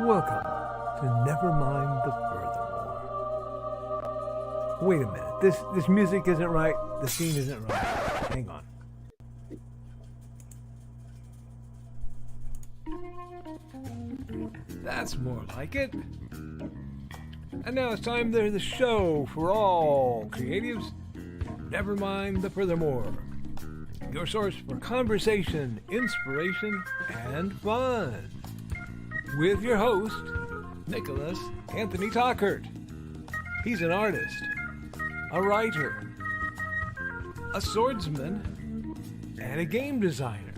Welcome to Nevermind The Furthermore. Wait a minute, this music isn't right, the scene isn't right. Hang on. That's more like it. And now it's time for the show for all creatives. Nevermind The Furthermore. Your source for conversation, inspiration, and fun. With your host, Nicholas Anthony Tockert. He's an artist, a writer, a swordsman, and a game designer.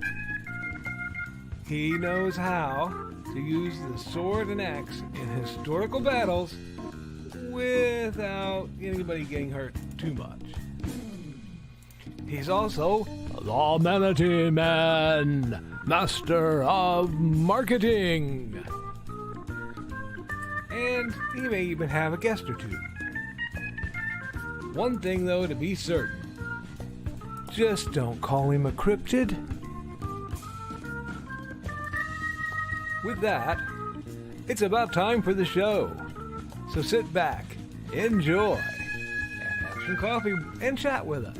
He knows how to use the sword and axe in historical battles without anybody getting hurt too much. He's also the Manatee Man, master of marketing. And he may even have a guest or two. One thing, though, to be certain. Just don't call him a cryptid. With that, it's about time for the show. So sit back, enjoy, and have some coffee and chat with us.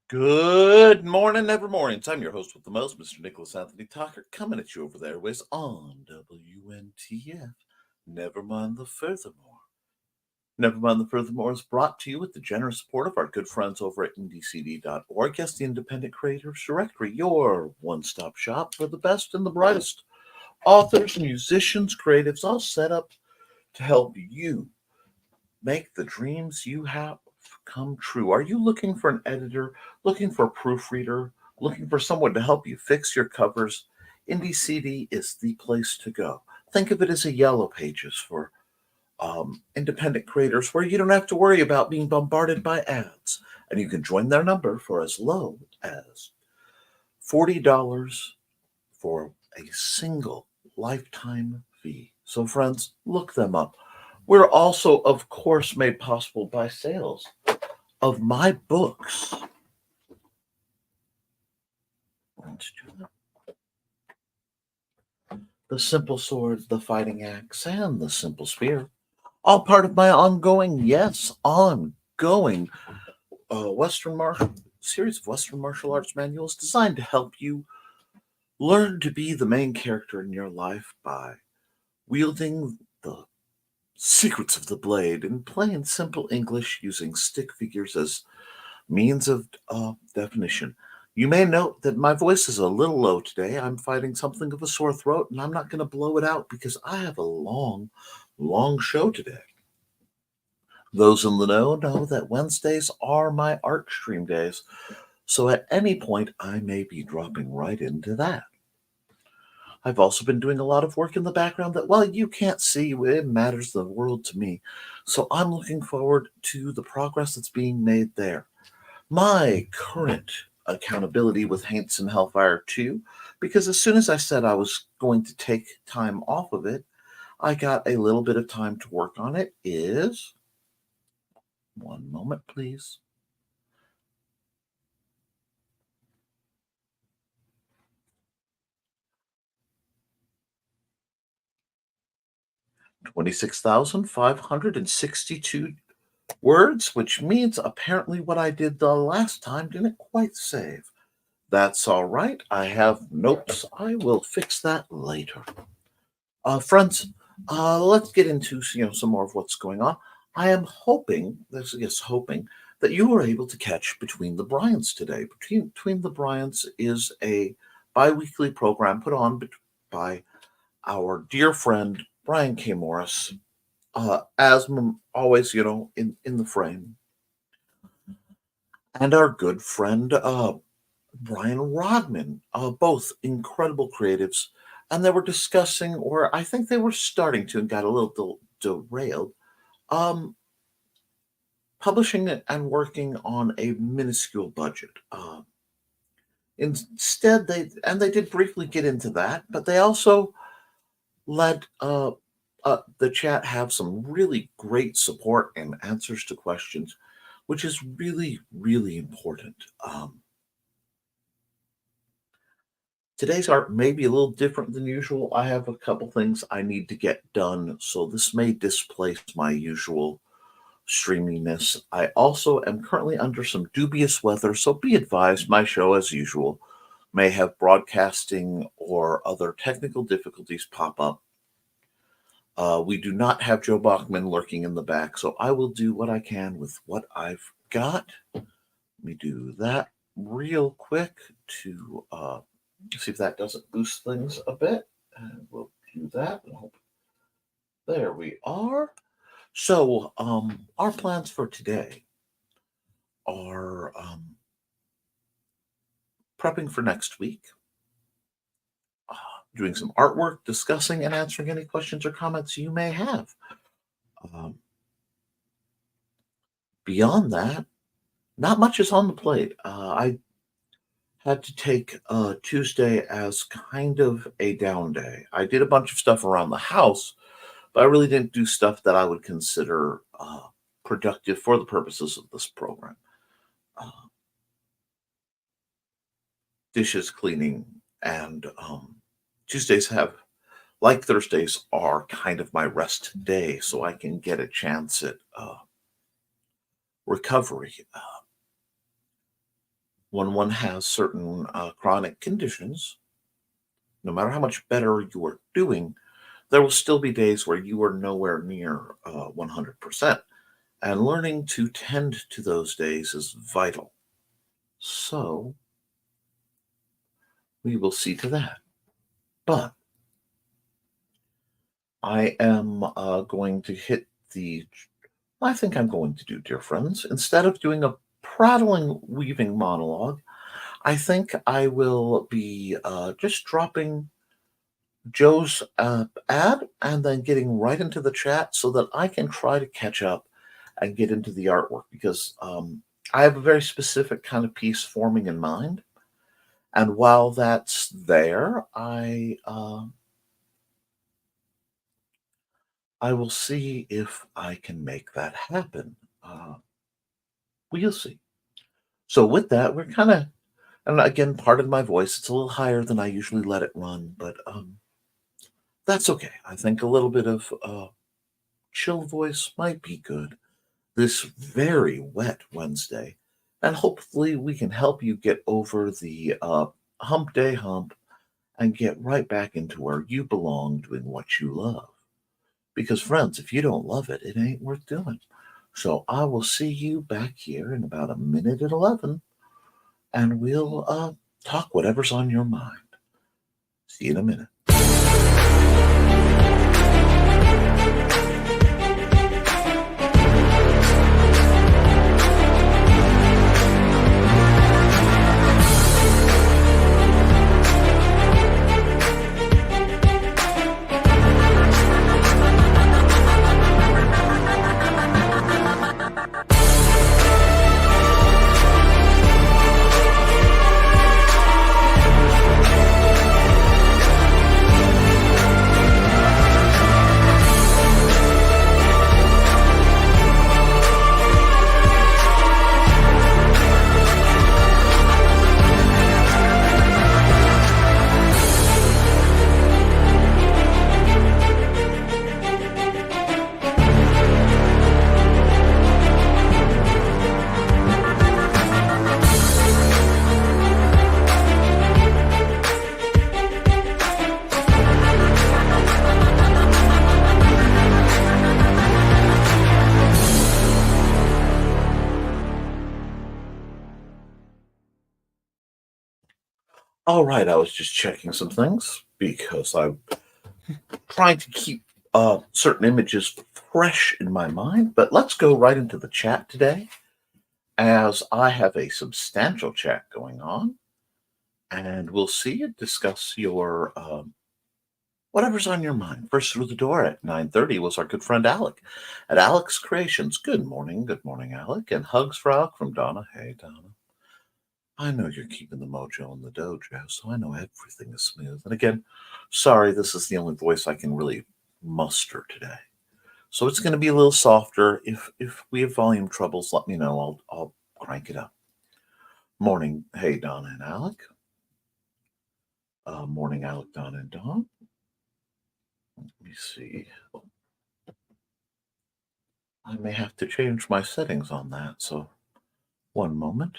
Good morning, Nevermornings. I'm your host with the most, Mr. Nicholas Anthony Tockert, coming at you over there with on WNTF. Nevermind the Furthermore. Nevermind the Furthermore is brought to you with the generous support of our good friends over at indiecd.org. Yes, the Independent Creators Directory, your one-stop shop for the best and the brightest authors, musicians, creatives, all set up to help you make the dreams you have come true. Are you looking for an editor, looking for a proofreader, looking for someone to help you fix your covers? IndieCD is the place to go. Think of it as a yellow pages for independent creators where you don't have to worry about being bombarded by ads. And you can join their number for as low as $40 for a single lifetime fee. So friends, look them up. We're also, of course, made possible by sales of my books. Let's do that. The Simple Sword, the Fighting Axe, and the Simple Spear. All part of my ongoing series of Western martial arts manuals designed to help you learn to be the main character in your life by wielding the secrets of the blade in plain, simple English using stick figures as means of definition. You may note that my voice is a little low today. I'm fighting something of a sore throat, and I'm not going to blow it out because I have a long show today. Those in the know that Wednesdays are my art stream days, so at any point I may be dropping right into that. I've also been doing a lot of work in the background that, well, you can't see. It matters the world to me. So I'm looking forward to the progress that's being made there. My current accountability with Haints and Hellfire 2, because as soon as I said I was going to take time off of it, I got a little bit of time to work on it, is... One moment, please. $26,562 words, which means apparently what I did the last time didn't quite save. That's all right. I have notes. I will fix that later. Friends, let's get into some more of what's going on. I am hoping that you were able to catch Between the Bryants today. Between the Bryants is a bi-weekly program put on by our dear friend Brian K. Morris, as always, in the frame, and our good friend Brian Rodman, both incredible creatives. And they were discussing, or I think they were starting to, and got a little derailed, um, publishing it and working on a minuscule budget. Instead, they did briefly get into that, but they also let the chat have some really great support and answers to questions, which is really, really important. Today's art may be a little different than usual. I have a couple things I need to get done, so this may displace my usual streaminess. I also am currently under some dubious weather, so be advised my show, as usual, may have broadcasting or other technical difficulties pop up. We do not have Joe Bachman lurking in the back, so I will do what I can with what I've got. Let me do that real quick to see if that doesn't boost things a bit. And we'll do that. There we are. So, our plans for today are prepping for next week, doing some artwork, discussing and answering any questions or comments you may have. Beyond that, not much is on the plate. I had to take Tuesday as kind of a down day. I did a bunch of stuff around the house, but I really didn't do stuff that I would consider productive for the purposes of this program. Dishes, cleaning, and Tuesdays have, like Thursdays, are kind of my rest day, so I can get a chance at recovery. When one has certain chronic conditions, no matter how much better you are doing, there will still be days where you are nowhere near 100%. And learning to tend to those days is vital. So we will see to that. But I am going to hit I think I'm going to do, dear friends, instead of doing a prattling, weaving monologue, I think I will be just dropping Joe's ad and then getting right into the chat so that I can try to catch up and get into the artwork, because I have a very specific kind of piece forming in mind. And while that's there, I will see if I can make that happen. We'll see. So with that, we're kind of, and again, pardon my voice, it's a little higher than I usually let it run, but that's okay. I think a little bit of chill voice might be good this very wet Wednesday, and hopefully we can help you get over the hump day hump and get right back into where you belong, doing what you love. Because, friends, if you don't love it, it ain't worth doing. So I will see you back here in about a minute at 11, and we'll talk whatever's on your mind. See you in a minute. All right, I was just checking some things because I'm trying to keep certain images fresh in my mind. But let's go right into the chat today. as I have a substantial chat going on, and we'll see and discuss your whatever's on your mind. First through the door at 9:30 was our good friend Alec at Alec's Creations. Good morning, Alec, and hugs for Alec from Donna. Hey, Donna. I know you're keeping the mojo in the dojo, so I know everything is smooth. And again, sorry, this is the only voice I can really muster today. So it's going to be a little softer. If we have volume troubles, let me know. I'll crank it up. Morning, hey Donna and Alec. Morning, Alec, Donna, and Dawn. Let me see. I may have to change my settings on that. So, one moment.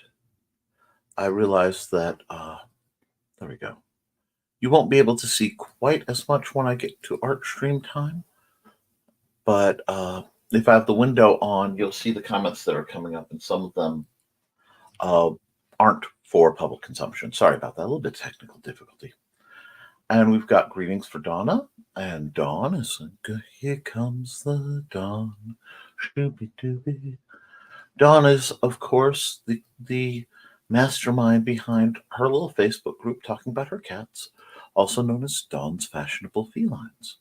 I realize that there we go. You won't be able to see quite as much when I get to art stream time, but if I have the window on, you'll see the comments that are coming up, and some of them aren't for public consumption. Sorry about that. A little bit of technical difficulty. And we've got greetings for Donna, and Dawn is like, here comes the dawn. Shooby-dooby. Dawn is, of course, the mastermind behind her little Facebook group talking about her cats, also known as Dawn's Fashionable Felines,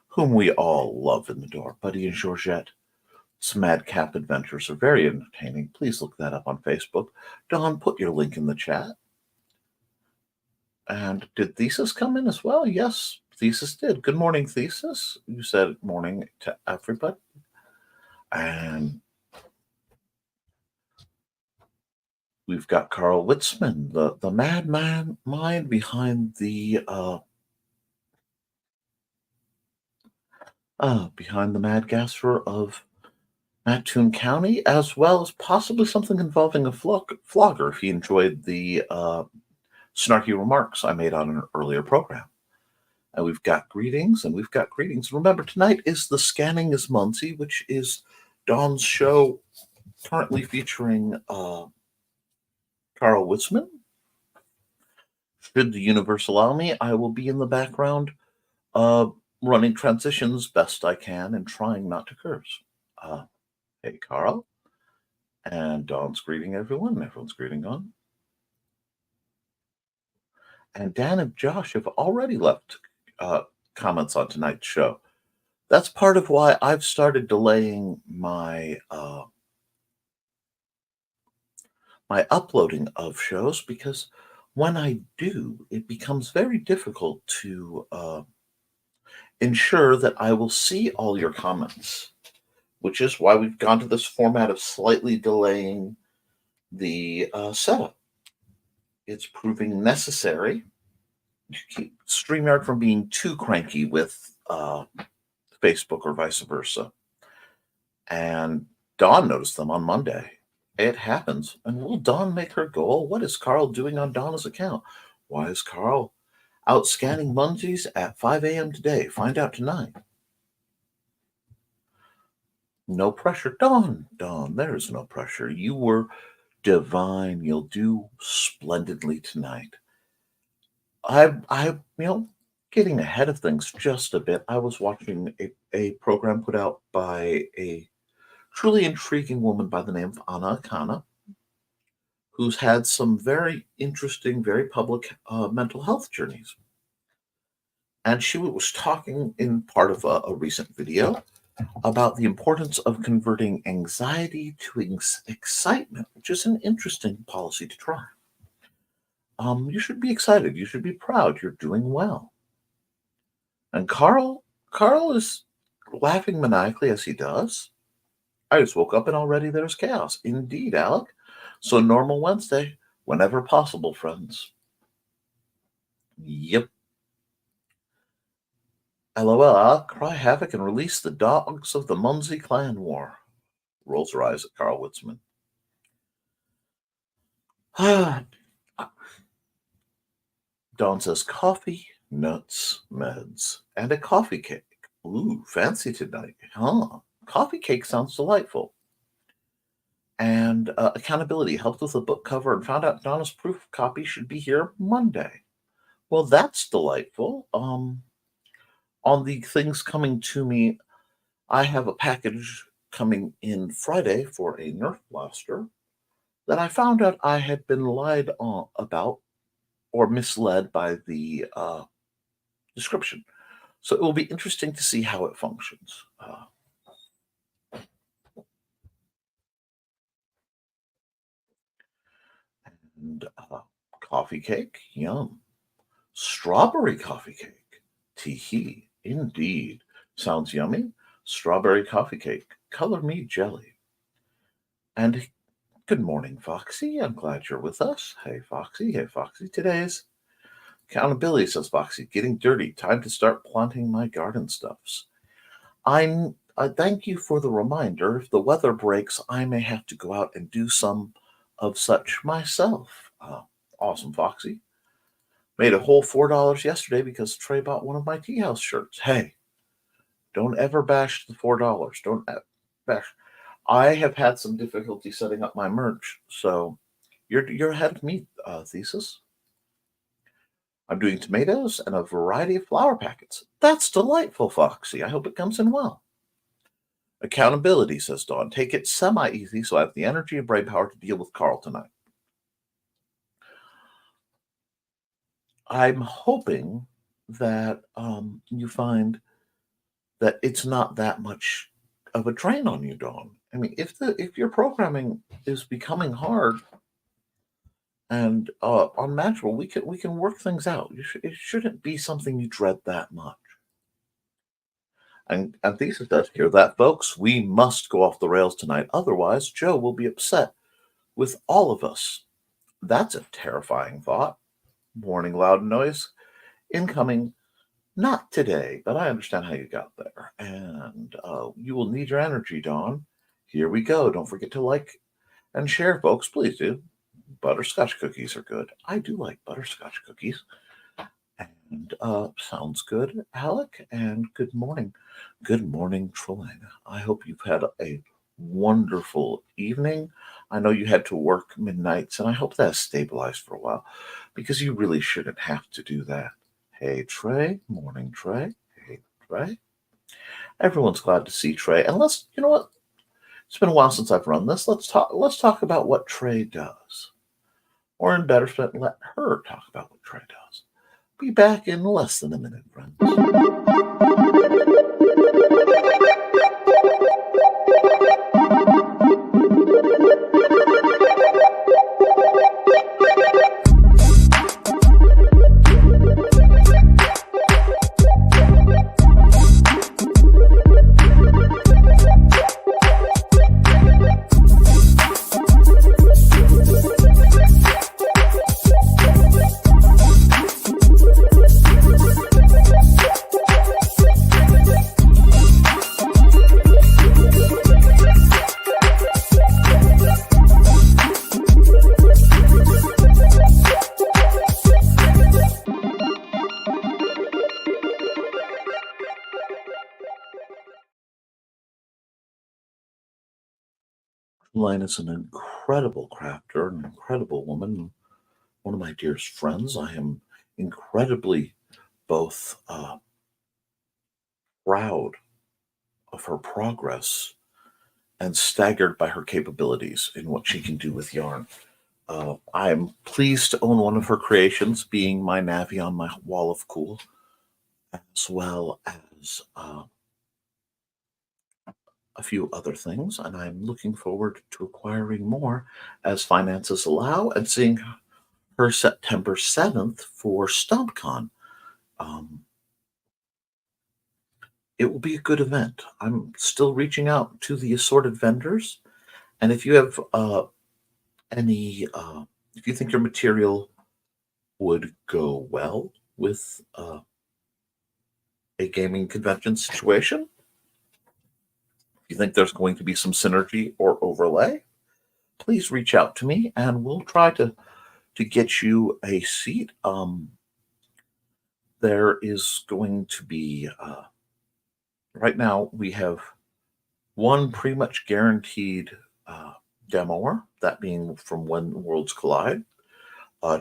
whom we all love in the door. Buddy and Georgette. Some madcap adventures are very entertaining. Please look that up on Facebook. Dawn, put your link in the chat. And did Thesis come in as well? Yes, Thesis did. Good morning, Thesis. You said morning to everybody. And we've got Carl Witzman, the madman mind behind the Mad Gasper of Mattoon County, as well as possibly something involving a flogger if he enjoyed the snarky remarks I made on an earlier program. And we've got greetings, and we've got greetings. Remember, tonight is the Scanning is Muncie, which is Dawn's show currently featuring Carl Witzman. Should the universe allow me, I will be in the background running transitions best I can and trying not to curse. Hey, Carl. And Dawn's greeting everyone. Everyone's greeting on. And Dan and Josh have already left comments on tonight's show. That's part of why I've started delaying my my uploading of shows, because when I do, it becomes very difficult to ensure that I will see all your comments, which is why we've gone to this format of slightly delaying the setup. It's proving necessary to keep StreamYard from being too cranky with Facebook or vice versa. And Dawn noticed them on Monday. It happens. And will Dawn make her goal? What is Carl doing on Donna's account? Why is Carl out scanning Muncies at 5 a.m. today? Find out tonight. No pressure. Dawn, there is no pressure. You were divine. You'll do splendidly tonight. I getting ahead of things just a bit. I was watching a program put out by a truly intriguing woman by the name of Anna Akana, who's had some very interesting, very public mental health journeys. And she was talking in part of a recent video about the importance of converting anxiety to excitement, which is an interesting policy to try. You should be excited. You should be proud. You're doing well. And Carl is laughing maniacally as he does. I just woke up and already there's chaos. Indeed, Alec. So normal Wednesday, whenever possible, friends. Yep. LOL, Alec, cry havoc and release the dogs of the Muncie clan war. Rolls her eyes at Carl Witzman. Dawn says coffee, nuts, meds, and a coffee cake. Ooh, fancy tonight, huh? Coffee cake sounds delightful. And accountability helped with the book cover and found out Donna's proof copy should be here Monday. Well, that's delightful. On the things coming to me, I have a package coming in Friday for a Nerf blaster. that I found out I had been lied on about or misled by the description. So it will be interesting to see how it functions. And coffee cake, yum. Strawberry coffee cake, tee indeed. Sounds yummy. Strawberry coffee cake, color me jelly. And good morning, Foxy. I'm glad you're with us. Hey, Foxy. Hey, Foxy. Today's accountability, says Foxy. Getting dirty. Time to start planting my garden stuffs. I thank you for the reminder. If the weather breaks, I may have to go out and do some of such myself. Awesome, Foxy. Made a whole $4 yesterday because Trey bought one of my tea house shirts. Hey, don't ever bash the $4. Don't bash. I have had some difficulty setting up my merch, so you're ahead of me, Thesis. I'm doing tomatoes and a variety of flour packets. That's delightful, Foxy. I hope it comes in well. Accountability, says Dawn. Take it semi-easy so I have the energy and brain power to deal with Carl tonight. I'm hoping that you find that it's not that much of a drain on you, Dawn. I mean, if your programming is becoming hard and unmanageable, we can work things out. It shouldn't be something you dread that much. And Thesis does hear that, folks. We must go off the rails tonight. Otherwise, Joe will be upset with all of us. That's a terrifying thought. Warning loud noise. Incoming. Not today, but I understand how you got there. And you will need your energy, Dawn. Here we go. Don't forget to like and share, folks. Please do. Butterscotch cookies are good. I do like butterscotch cookies. And sounds good, Alec. And good morning. Good morning, Trelena. I hope you've had a wonderful evening. I know you had to work midnights, and I hope that's stabilized for a while because you really shouldn't have to do that. Hey, Trey. Morning, Trey. Hey, Trey. Everyone's glad to see Trey. And you know what? It's been a while since I've run this. Let's talk about what Trey does. Or in better spent, let her talk about what Trey does. Be back in less than a minute, friends. Line is an incredible crafter, an incredible woman, one of my dearest friends. I am incredibly both proud of her progress and staggered by her capabilities in what she can do with yarn. I'm pleased to own one of her creations, being my Navi on my wall of cool, as well as a few other things, and I'm looking forward to acquiring more as finances allow and seeing her September 7th for StompCon. It will be a good event. I'm still reaching out to the assorted vendors, and if you have if you think your material would go well with a gaming convention situation, if you think there's going to be some synergy or overlay, please reach out to me and we'll try to get you a seat. There is going to be right now we have one pretty much guaranteed demoer, that being from When Worlds Collide,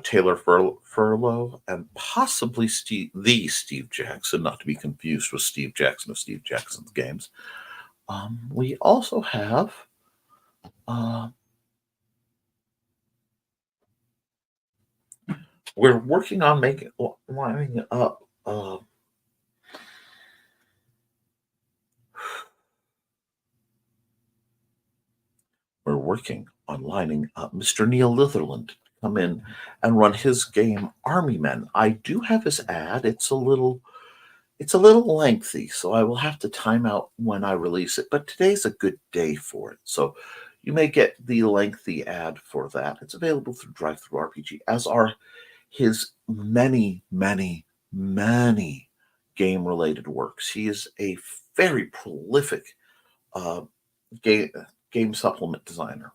Taylor Furlow, and possibly Steve Jackson, not to be confused with Steve Jackson of Steve Jackson's Games. We also have We're working on lining up. We're working on lining up Mr. Neil Litherland to come in and run his game Army Men. I do have his ad. It's a little lengthy, so I will have to time out when I release it. But today's a good day for it, so you may get the lengthy ad for that. It's available through DriveThruRPG, as are his many, many, many game-related works. He is a very prolific uh, game supplement designer.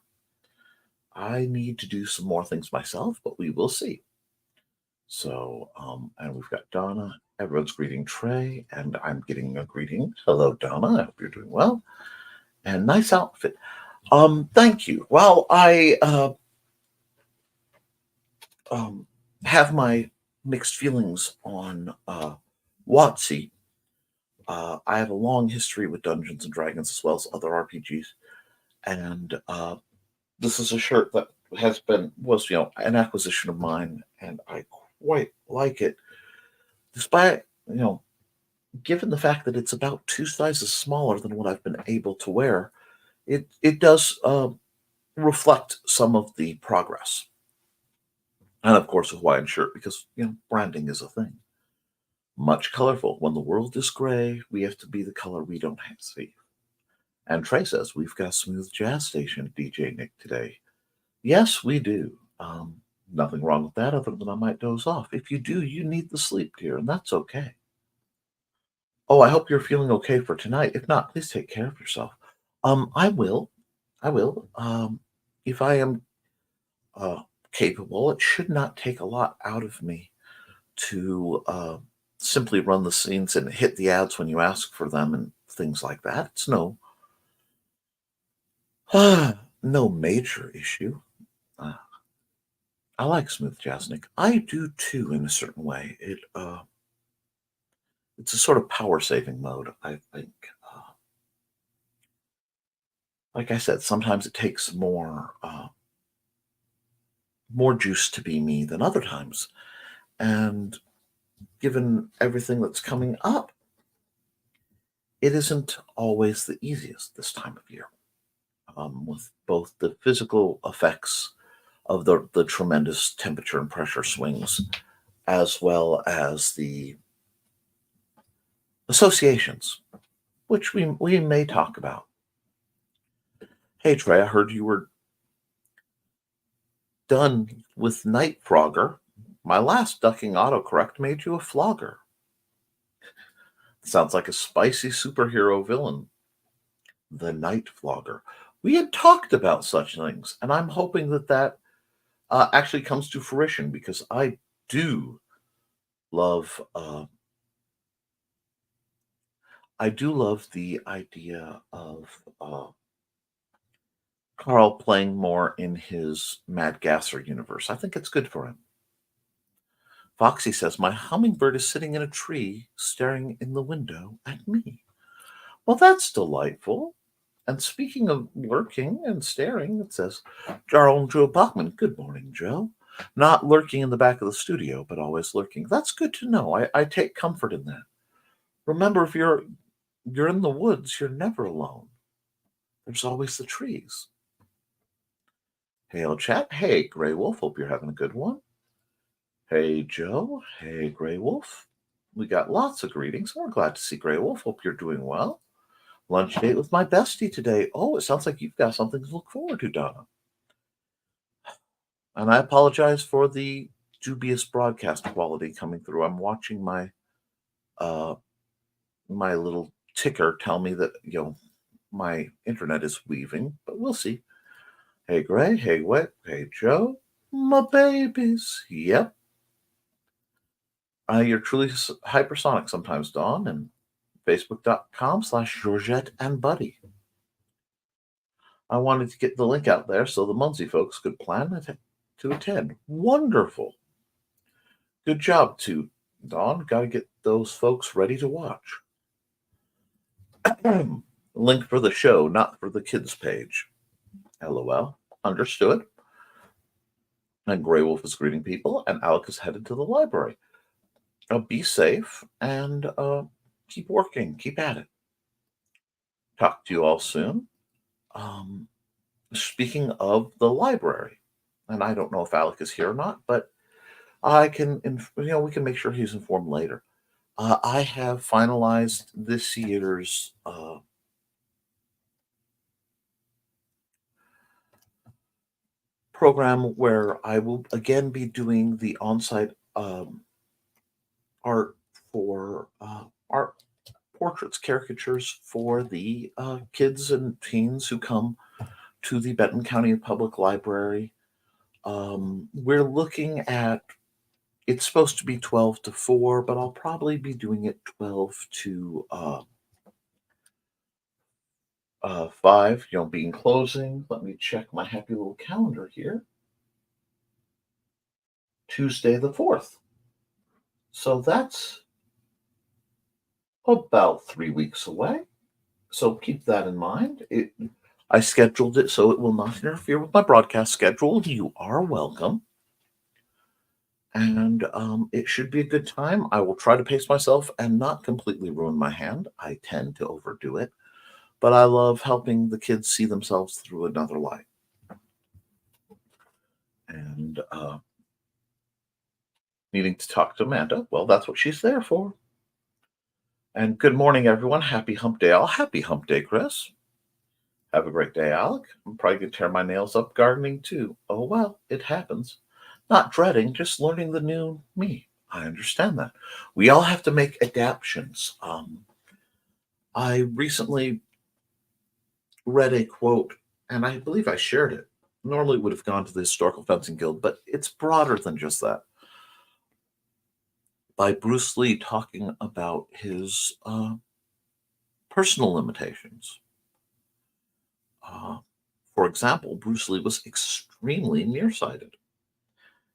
I need to do some more things myself, but we will see. So, and we've got Donna. Everyone's greeting Trey, and I'm getting a greeting. Hello, Donna. I hope you're doing well. And nice outfit. Thank you. Well, I have my mixed feelings on WotC. I have a long history with Dungeons and Dragons as well as other RPGs, and this is a shirt that was an acquisition of mine, and I quite like it, despite given the fact that it's about 2 sizes smaller than what I've been able to wear. It does reflect some of the progress, and of course a Hawaiian shirt, because branding is a thing. Much colorful. When the world is gray, we have to be the color we don't see. And Trey says, we've got a smooth jazz station, DJ Nick, today. Yes, we do. Nothing wrong with that, other than I might doze off. If you do, you need the sleep, dear, and that's okay. Oh, I hope you're feeling okay for tonight. If not, please take care of yourself. I will. If I am capable, it should not take a lot out of me to simply run the scenes and hit the ads when you ask for them and things like that. It's no major issue. I like smooth jazz, Nick. I do too, in a certain way. It's a sort of power saving mode, I think. Like I said, sometimes it takes more juice to be me than other times, and given everything that's coming up, it isn't always the easiest this time of year, with both the physical effects of the tremendous temperature and pressure swings, as well as the associations, which we may talk about. Hey, Trey, I heard you were done with Night Frogger. My last ducking autocorrect made you a flogger. Sounds like a spicy superhero villain. The Night Flogger. We had talked about such things, and I'm hoping that actually comes to fruition, because I do love the idea of Carl playing more in his Mad Gasser universe. I think it's good for him. Foxy says, my hummingbird is sitting in a tree staring in the window at me. Well, that's delightful. And speaking of lurking and staring, it says, Jarl Joe Bachman, good morning, Joe. Not lurking in the back of the studio, but always lurking. That's good to know. I take comfort in that. Remember, if you're in the woods, you're never alone. There's always the trees. Hey, old chap. Hey, Grey Wolf. Hope you're having a good one. Hey, Joe. Hey, Grey Wolf. We got lots of greetings. We're glad to see Grey Wolf. Hope you're doing well. Lunch date with my bestie today. Oh, it sounds like you've got something to look forward to, Donna. And I apologize for the dubious broadcast quality coming through. I'm watching my my little ticker tell me that my internet is weaving, but we'll see. Hey, Gray. Hey, Wet. Hey, Joe. My babies. Yep. You're truly hypersonic sometimes, Dawn, and Facebook.com/Georgette and Buddy. I wanted to get the link out there so the Muncie folks could plan to attend. Wonderful. Good job, too, Dawn. Got to get those folks ready to watch. Link for the show, not for the kids page. LOL. Understood. And Grey Wolf is greeting people, and Alec is headed to the library. Be safe and keep working. Keep at it. Talk to you all soon. Speaking of the library, and I don't know if Alec is here or not, but I can, we can make sure he's informed later. I have finalized this year's program where I will again be doing the on-site art for art portraits, caricatures for the kids and teens who come to the Benton County Public Library. We're looking at, it's supposed to be 12 to 4, but I'll probably be doing it 12 to 5, being closing. Let me check my happy little calendar here. Tuesday the 4th. So that's about 3 weeks away. So keep that in mind. I scheduled it so it will not interfere with my broadcast schedule. You are welcome. And it should be a good time. I will try to pace myself and not completely ruin my hand. I tend to overdo it. But I love helping the kids see themselves through another light. And needing to talk to Amanda, well, that's what she's there for. And good morning, everyone. Happy Hump Day, Al. Happy Hump Day, Chris. Have a great day, Alec. I'm probably going to tear my nails up gardening, too. Oh, well, it happens. Not dreading, just learning the new me. I understand that. We all have to make adaptations. I recently read a quote, and I believe I shared it. Normally it would have gone to the Historical Fencing Guild, but it's broader than just that. By Bruce Lee talking about his personal limitations. For example, Bruce Lee was extremely nearsighted.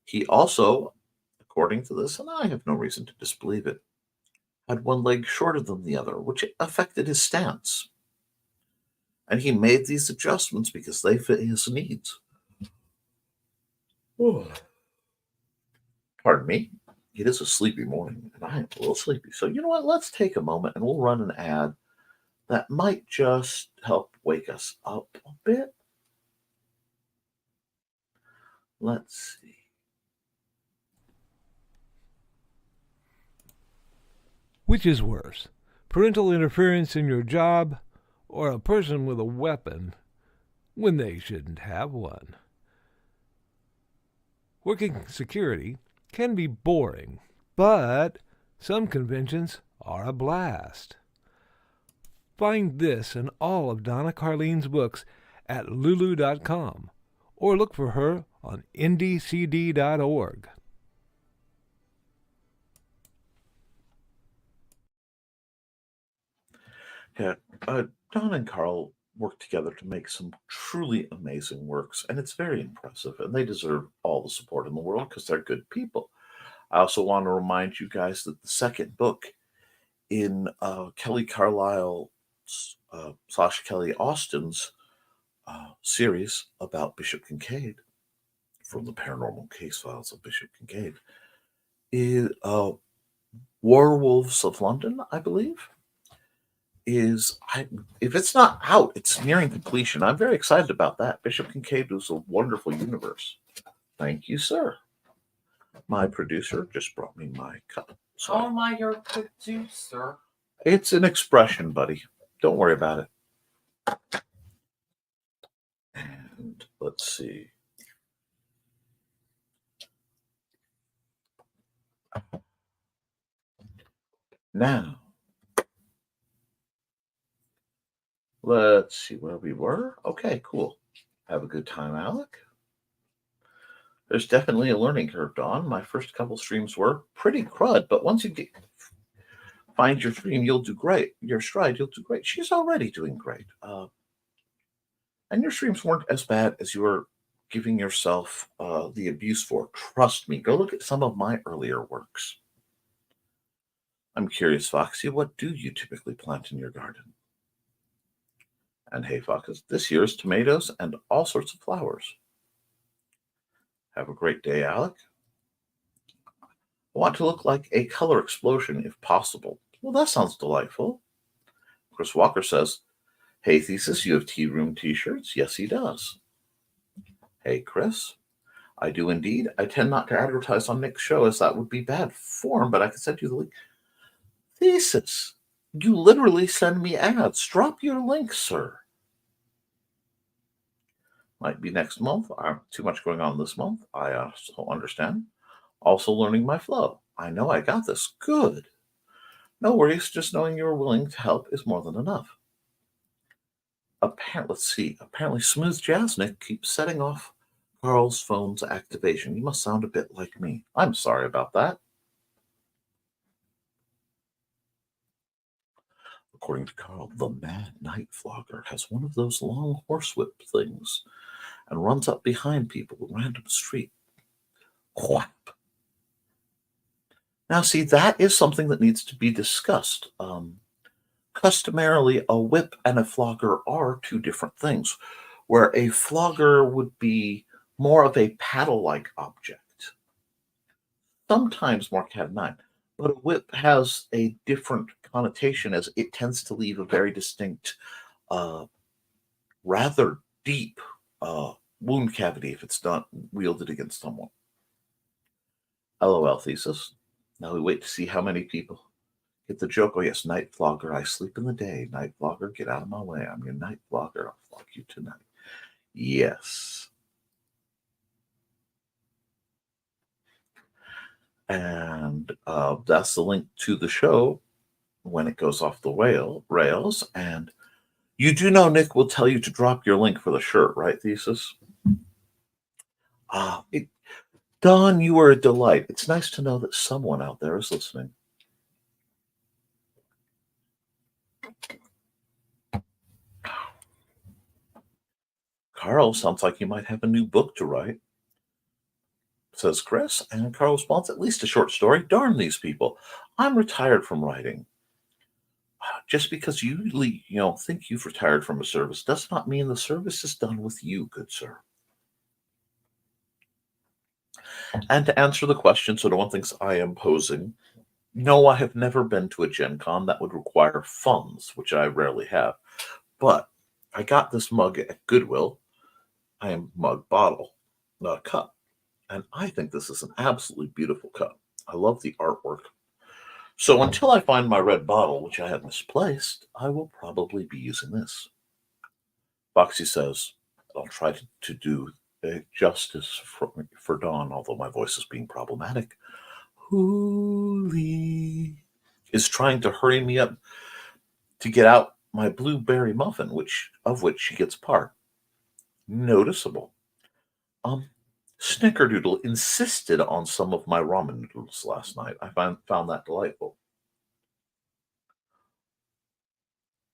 He also, according to this, and I have no reason to disbelieve it, had one leg shorter than the other, which affected his stance. And he made these adjustments because they fit his needs. Oh. Pardon me. It is a sleepy morning, and I am a little sleepy. So you know what? Let's take a moment and we'll run an ad that might just help wake us up a bit. Let's see. Which is worse, parental interference in your job or a person with a weapon when they shouldn't have one? Working security can be boring, but some conventions are a blast. Find this and all of Donna Carlene's books at lulu.com or look for her on indiecd.org. Yeah, Don and Carl worked together to make some truly amazing works, and it's very impressive, and they deserve all the support in the world because they're good people. I also want to remind you guys that the second book in Kelly Carlisle's Sasha Kelly Austin's series about Bishop Kincaid from the Paranormal Case Files of Bishop Kincaid is Werewolves of London, I believe. If it's not out, it's nearing completion. I'm very excited about that. Bishop Kincaid was a wonderful universe. Thank you, sir. My producer just brought me my cup. So how am I your producer? It's an expression, buddy. Don't worry about it. And let's see. Now, let's see where we were. Okay, cool. Have a good time, Alec. There's definitely a learning curve, Dawn. My first couple streams were pretty crud, but once you find your stream, you'll do great. Your stride, you'll do great. She's already doing great. And your streams weren't as bad as you were giving yourself the abuse for. Trust me. Go look at some of my earlier works. I'm curious, Foxy, what do you typically plant in your garden? And hey, Foxes, this year is tomatoes and all sorts of flowers. Have a great day, Alec. I want to look like a color explosion if possible. Well, that sounds delightful. Chris Walker says, hey, Thesis, you have tea room t-shirts? Yes, he does. Hey, Chris. I do indeed. I tend not to advertise on Nick's show as that would be bad form, but I can send you the link. Thesis, you literally send me ads. Drop your link, sir. Might be next month. I have too much going on this month. I also understand. Also learning my flow. I know I got this. Good. No worries. Just knowing you're willing to help is more than enough. Let's see. Apparently, Smooth Jazznik keeps setting off Carl's phone's activation. You must sound a bit like me. I'm sorry about that. According to Carl, the mad night flogger has one of those long horsewhip things and runs up behind people in random street. Koepp. Now, see, that is something that needs to be discussed. Customarily, a whip and a flogger are two different things, where a flogger would be more of a paddle-like object, sometimes more cat-9, but a whip has a different connotation as it tends to leave a very distinct, rather deep wound cavity if it's not wielded against someone. LOL, Thesis. Now we wait to see how many people get the joke. Oh, yes, night flogger. I sleep in the day. Night flogger, get out of my way. I'm your night flogger. I'll flog you tonight. Yes. And that's the link to the show when it goes off the rails. And you do know Nick will tell you to drop your link for the shirt, right, Thesis? Don, you are a delight. It's nice to know that someone out there is listening. Carl, sounds like you might have a new book to write, says Chris. And Carl responds, at least a short story. Darn these people. I'm retired from writing. Just because you think you've retired from a service does not mean the service is done with you, good sir. And to answer the question, so no one thinks I am posing, no, I have never been to a Gen Con that would require funds, which I rarely have. But I got this mug at Goodwill. I am mug bottle, not a cup. And I think this is an absolutely beautiful cup. I love the artwork. So until I find my red bottle, which I have misplaced, I will probably be using this. Foxy says, I'll try to do justice for Dawn, although my voice is being problematic. Hooli is trying to hurry me up to get out my blueberry muffin, of which she gets part. Noticeable. Snickerdoodle insisted on some of my ramen noodles last night. I found that delightful.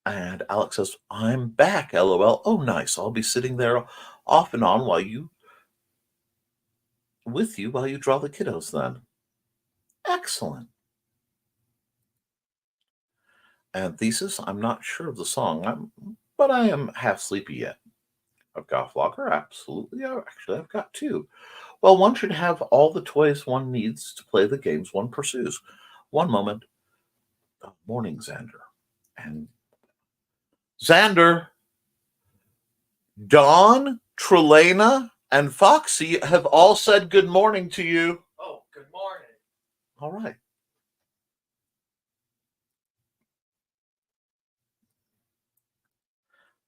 And Alex says, I'm back, LOL. Oh, nice. I'll be sitting there off and on while you draw the kiddos then. Excellent. And Thesis, I'm not sure of the song, but I am half sleepy yet. I've got a flogger? Absolutely. Actually, I've got two. Well, one should have all the toys one needs to play the games one pursues. One moment. Morning, Xander. And Xander, Dawn, Trelena, and Foxy have all said good morning to you. Oh, good morning. All right.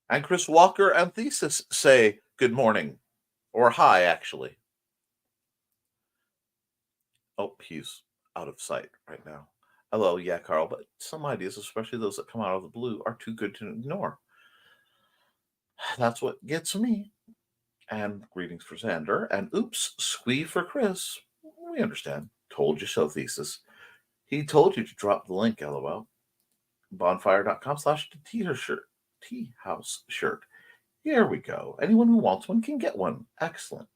And Chris Walker and Thesis say good morning. Or hi, actually. Oh, he's out of sight right now. Hello, yeah, Carl, but some ideas, especially those that come out of the blue, are too good to ignore. That's what gets me. And greetings for Xander. And oops, squee for Chris. We understand. Told you so, Thesis. He told you to drop the link, LOL. Bonfire.com/tea house shirt. Here we go. Anyone who wants one can get one. Excellent.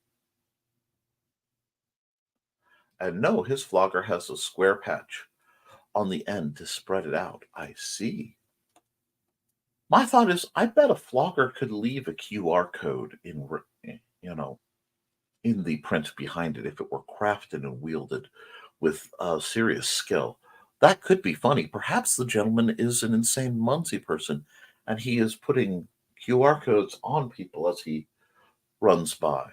And no, his flogger has a square patch on the end to spread it out. I see. My thought is, I bet a flogger could leave a QR code in, in the print behind it if it were crafted and wielded with serious skill. That could be funny. Perhaps the gentleman is an insane Muncie person and he is putting QR codes on people as he runs by.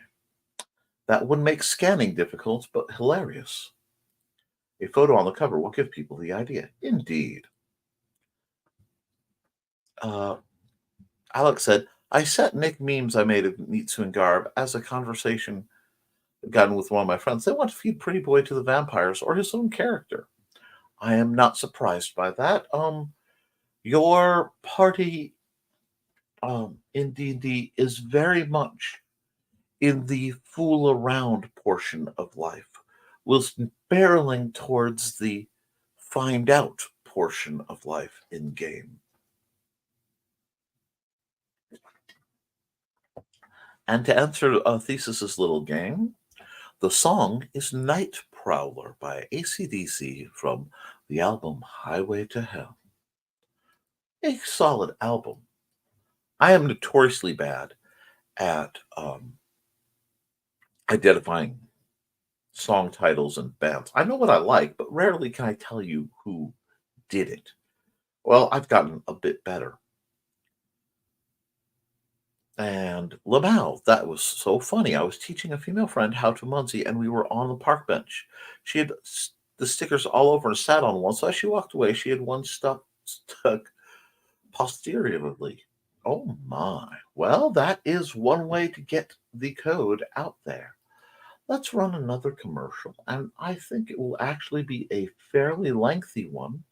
That would make scanning difficult, but hilarious. A photo on the cover will give people the idea. Indeed. Alex said, I set Nick memes I made of Nitsu and Garb as a conversation I've gotten with one of my friends. They want to feed Pretty Boy to the vampires or his own character. I am not surprised by that. Your party in D&D is very much in the fool around portion of life, whilst barreling towards the find out portion of life in game. And to answer Thesis's little game, the song is Night Prowler by AC/DC from the album Highway to Hell. A solid album. I am notoriously bad at identifying song titles and bands. I know what I like, but rarely can I tell you who did it. Well, I've gotten a bit better. And Lamau, that was so funny. I was teaching a female friend how to Muncie, and we were on the park bench. She had the stickers all over and sat on one, so as she walked away, she had one stuck posteriorly. Oh my. Well, that is one way to get the code out there. Let's run another commercial, and I think it will actually be a fairly lengthy one,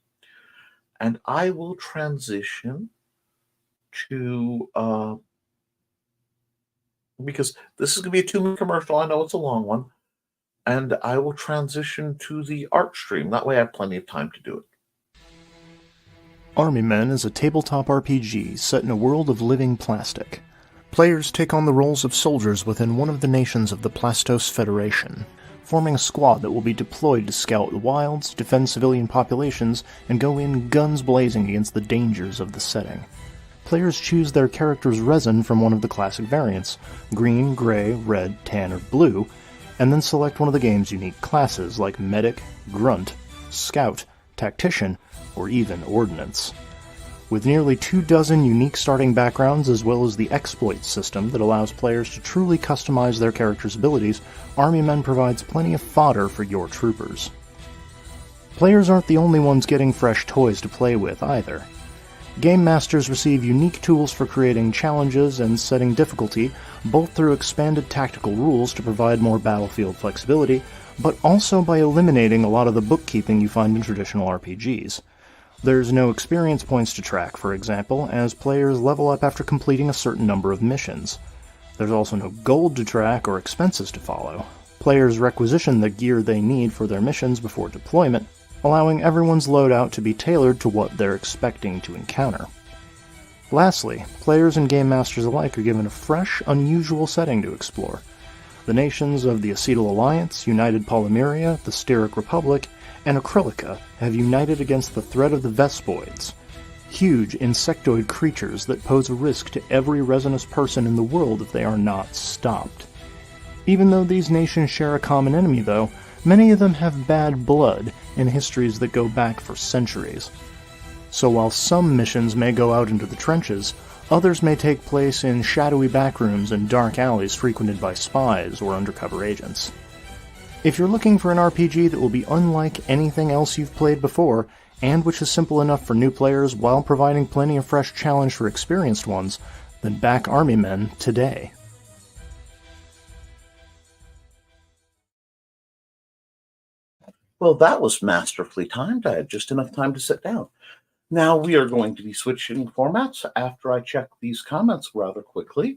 and I will transition to because this is going to be a 2-minute commercial. I know it's a long one. And I will transition to the art stream. That way I have plenty of time to do it. Army Men is a tabletop RPG set in a world of living plastic. Players take on the roles of soldiers within one of the nations of the Plastos Federation, forming a squad that will be deployed to scout the wilds, defend civilian populations, and go in guns blazing against the dangers of the setting. Players choose their character's resin from one of the classic variants, green, gray, red, tan, or blue, and then select one of the game's unique classes like Medic, Grunt, Scout, Tactician, or even Ordnance. With nearly 24 unique starting backgrounds as well as the exploit system that allows players to truly customize their character's abilities, Army Men provides plenty of fodder for your troopers. Players aren't the only ones getting fresh toys to play with either. Game Masters receive unique tools for creating challenges and setting difficulty, both through expanded tactical rules to provide more battlefield flexibility, but also by eliminating a lot of the bookkeeping you find in traditional RPGs. There's no experience points to track, for example, as players level up after completing a certain number of missions. There's also no gold to track or expenses to follow. Players requisition the gear they need for their missions before deployment, allowing everyone's loadout to be tailored to what they're expecting to encounter. Lastly, players and game masters alike are given a fresh, unusual setting to explore. The nations of the Acetal Alliance, United Polymeria, the Styric Republic, and Acrylica have united against the threat of the Vespoids, huge insectoid creatures that pose a risk to every resinous person in the world if they are not stopped. Even though these nations share a common enemy, though, many of them have bad blood and histories that go back for centuries. So while some missions may go out into the trenches, others may take place in shadowy backrooms and dark alleys frequented by spies or undercover agents. If you're looking for an RPG that will be unlike anything else you've played before, and which is simple enough for new players while providing plenty of fresh challenge for experienced ones, then back Army Men today. Well, that was masterfully timed. I had just enough time to sit down. Now we are going to be switching formats after I check these comments rather quickly.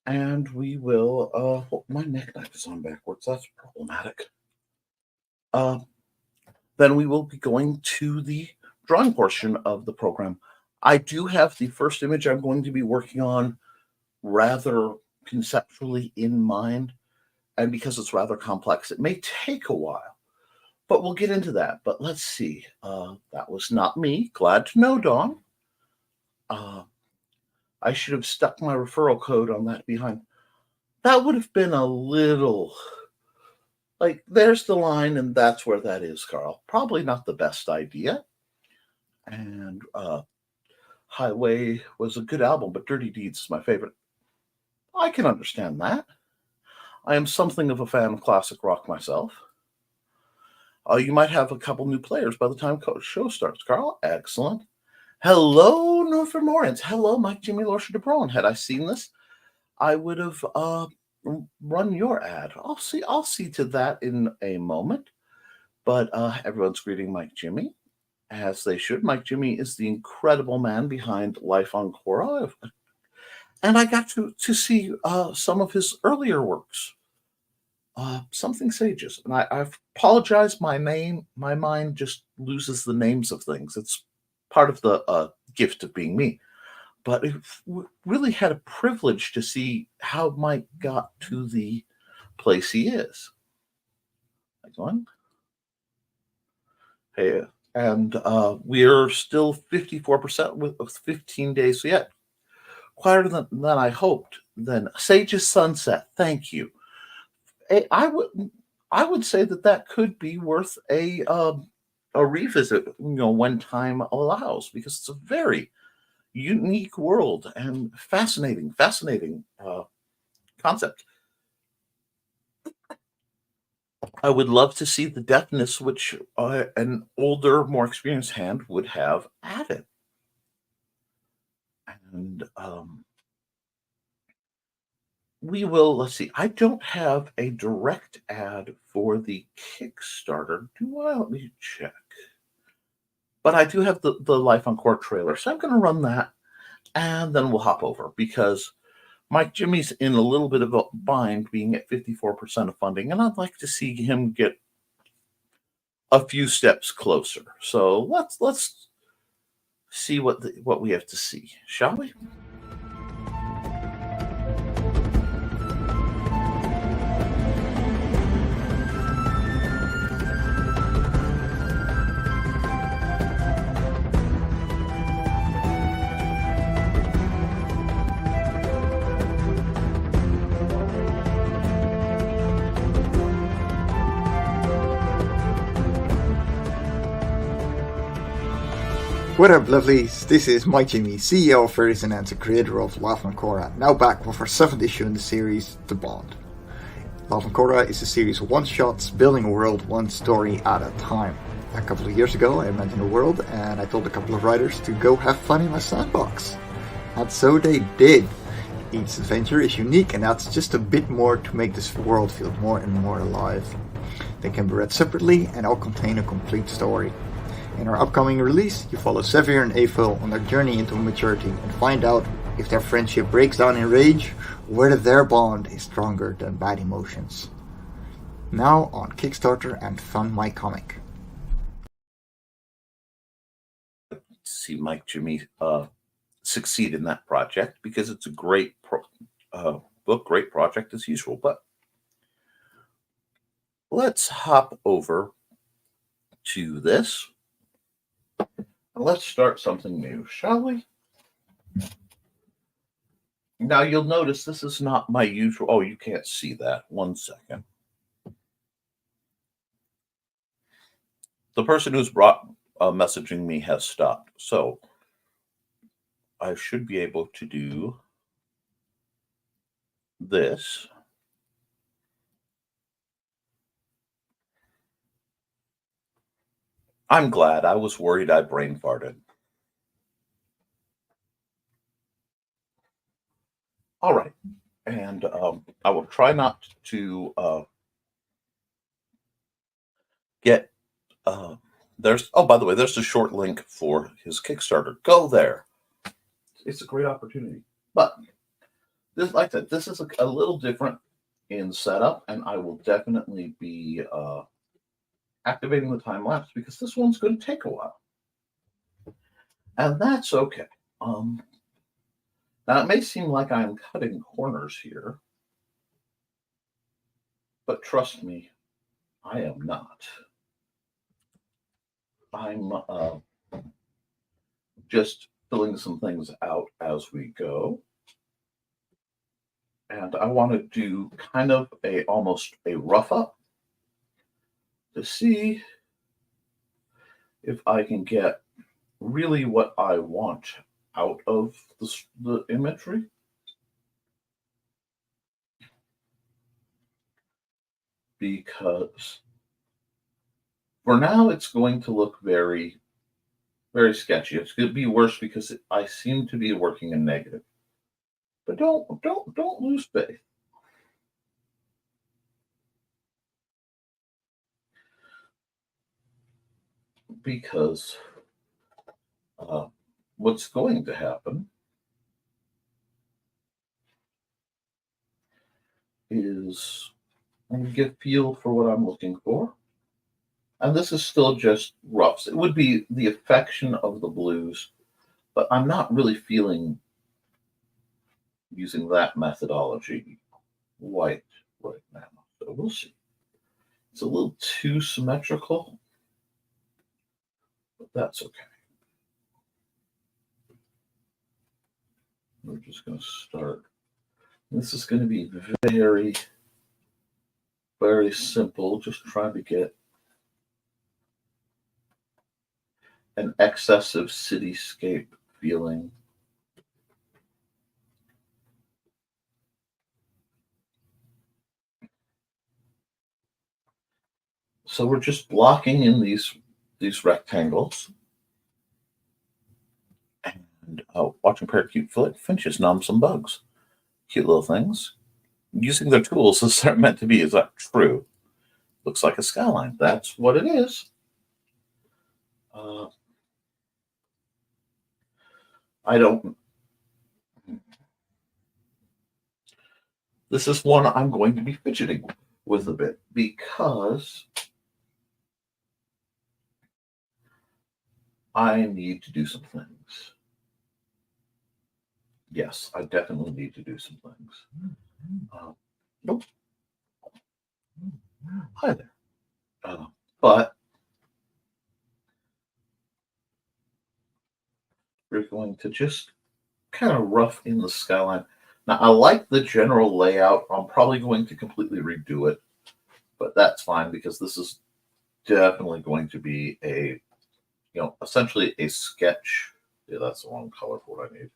And we will, my neck knife is on backwards. That's problematic. Then we will be going to the drawing portion of the program. I do have the first image I'm going to be working on rather conceptually in mind. And because it's rather complex, it may take a while. But we'll get into that. But let's see. That was not me. Glad to know, Dawn. I should have stuck my referral code on that behind. that would have been a little like, there's the line, and that's where that is, Carl. Probably not the best idea. And Highway was a good album, but Dirty Deeds is my favorite. I can understand that. I am something of a fan of classic rock myself. You might have a couple new players by the time show starts, Carl. Excellent. Hello, Nevermind. Hello, Mike, Jimmy, Lorsha DeBron. Had I seen this, I would have run your ad. I'll see to that in a moment. But everyone's greeting Mike Jimmy, as they should. Mike Jimmy is the incredible man behind Life on Quora. And I got to see some of his earlier works. Something Sages. And I apologize, my mind just loses the names of things. It's part of the gift of being me. But it really had a privilege to see how Mike got to the place he is. Like on. Hey, and we're still 54% with 15 days yet. Quieter than I hoped. Then Sage's Sunset. Thank you. I would say that could be worth a revisit, when time allows, because it's a very unique world and fascinating concept. I would love to see the deftness which an older, more experienced hand would have added. And we will, let's see, I don't have a direct ad for the Kickstarter, do I? Let me check. But I do have the Life on Court trailer, so I'm going to run that, and then we'll hop over, because Mike Jimmy's in a little bit of a bind, being at 54% of funding, and I'd like to see him get a few steps closer. So let's see what we have to see, shall we? What up, lovelies? This is Mike Jimmy, CEO of Ferguson and the creator of Life on Quora, now back with our 7th issue in the series, The Bond. Life on Quora is a series of one-shots, building a world one story at a time. A couple of years ago, I imagined a world, and I told a couple of writers to go have fun in my sandbox. And so they did. Each adventure is unique and adds just a bit more to make this world feel more and more alive. They can be read separately and all contain a complete story. In our upcoming release, you follow Sevier and Avil on their journey into maturity and find out if their friendship breaks down in rage or whether their bond is stronger than bad emotions. Now on Kickstarter and Fund My Comic. See Mike Jimmy succeed in that project, because it's a great book, great project as usual. But let's hop over to this. Let's start something new, shall we? Now you'll notice this is not my usual. Oh, you can't see that. 1 second. The person who's messaging me has stopped, so I should be able to do this. I'm glad. I was worried I brain farted. All right. And I will try not to get... there's... Oh, by the way, there's a short link for his Kickstarter. Go there. It's a great opportunity. But, this, like I said, this is a little different in setup, and I will definitely be... activating the time lapse, because this one's going to take a while, and that's okay. Now it may seem like I'm cutting corners here, but trust me, I am not. I'm just filling some things out as we go, And I want to do kind of almost a rough up to see if I can get really what I want out of the imagery. Because for now, it's going to look very, very sketchy. It's going to be worse because I seem to be working in negative. But don't lose faith. Because what's going to happen is I'm going to get a feel for what I'm looking for. And this is still just roughs. It would be the affection of the blues, but I'm not really feeling using that methodology white right now. So we'll see. It's a little too symmetrical, but that's okay. We're just going to start. This is going to be very, very simple, just trying to get an excessive cityscape feeling. So we're just blocking in these rectangles. And watching a pair of cute finches nom some bugs. Cute little things. Using their tools as they're meant to be. Is that true? Looks like a skyline. That's what it is. I don't. This is one I'm going to be fidgeting with a bit because I need to do some things. Yes, I definitely need to do some things. Nope. Hi there. But we're going to just kind of rough in the skyline. Now, I like the general layout. I'm probably going to completely redo it, but that's fine because this is definitely going to be essentially a sketch. Yeah, that's the wrong color for what I need.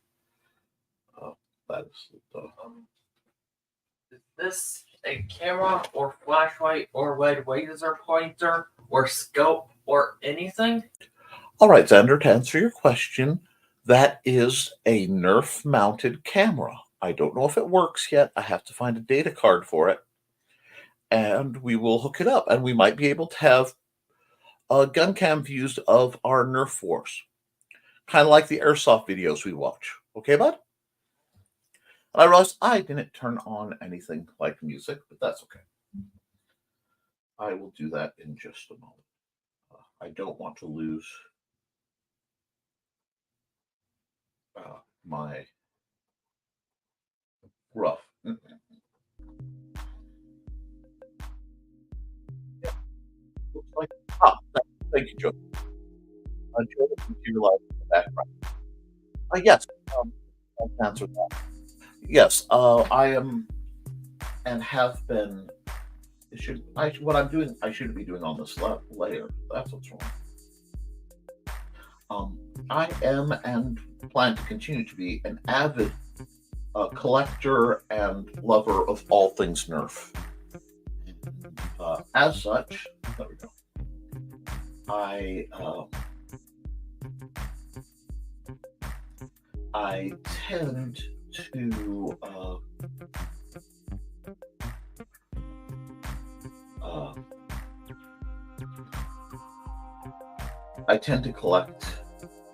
That is. Is this a camera or flashlight or red laser pointer or scope or anything? All right, Xander, to answer your question, that is a Nerf-mounted camera. I don't know if it works yet. I have to find a data card for it. And we will hook it up. And we might be able to have gun cam views of our Nerf wars. Kind of like the airsoft videos we watch. Okay, bud? And I realized I didn't turn on anything like music, but that's okay. I will do that in just a moment. I don't want to lose my rough. Yeah. Looks like thank you, Joe. Joe, the computer light in the background. Yes, I can answer that. Yes, I am and have been. What I'm doing, I shouldn't be doing on this layer. That's what's wrong. I am and plan to continue to be an avid collector and lover of all things Nerf. As such, there we go. I tend to collect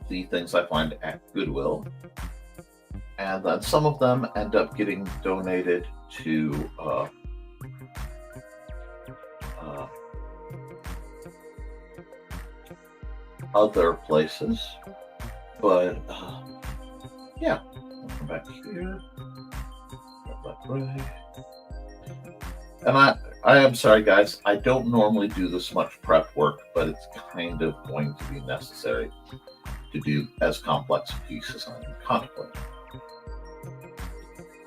the things I find at Goodwill, and then some of them end up getting donated to other places. But yeah, I'll come back here. And I am sorry, guys. I don't normally do this much prep work, but it's kind of going to be necessary to do as complex a piece as I'm contemplating.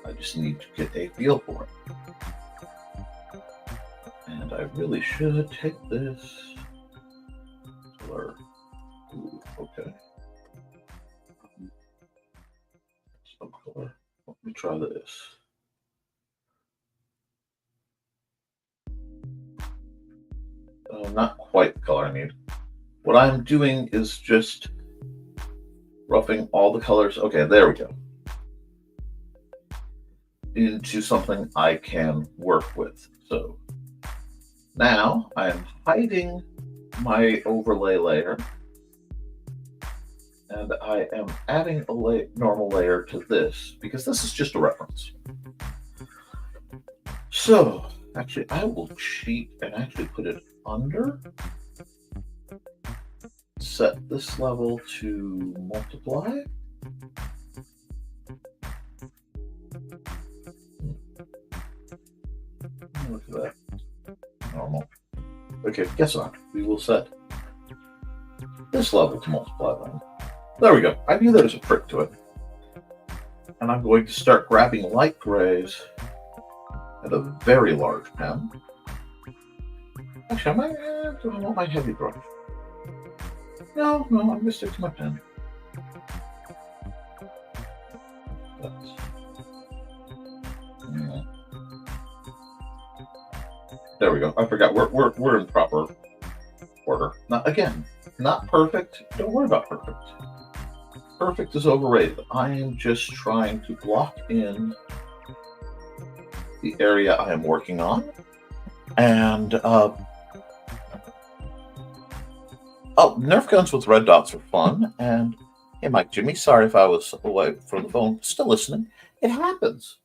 I just need to get a feel for it. And I really should take this color. Ooh, okay. Some color. Let me try this. Not quite the color I need. What I'm doing is just roughing all the colors. Okay, there we go. Into something I can work with. So now I'm hiding my overlay layer, and I am adding a normal layer to this because this is just a reference. So actually, I will cheat and actually put it under. Set this level to multiply. Look at that. Normal. Okay, guess what? We will set this level to multiply then. There we go. I knew there was a trick to it. And I'm going to start grabbing light grays at a very large pen. Actually, do I want my heavy brush? No, I'm going to stick to my pen. Yeah. There we go. I forgot. We're in proper order. Not perfect. Don't worry about perfect. Perfect is overrated. I am just trying to block in the area I am working on. And Nerf guns with red dots are fun. And hey, Mike, Jimmy, sorry if I was away from the phone. Still listening. It happens.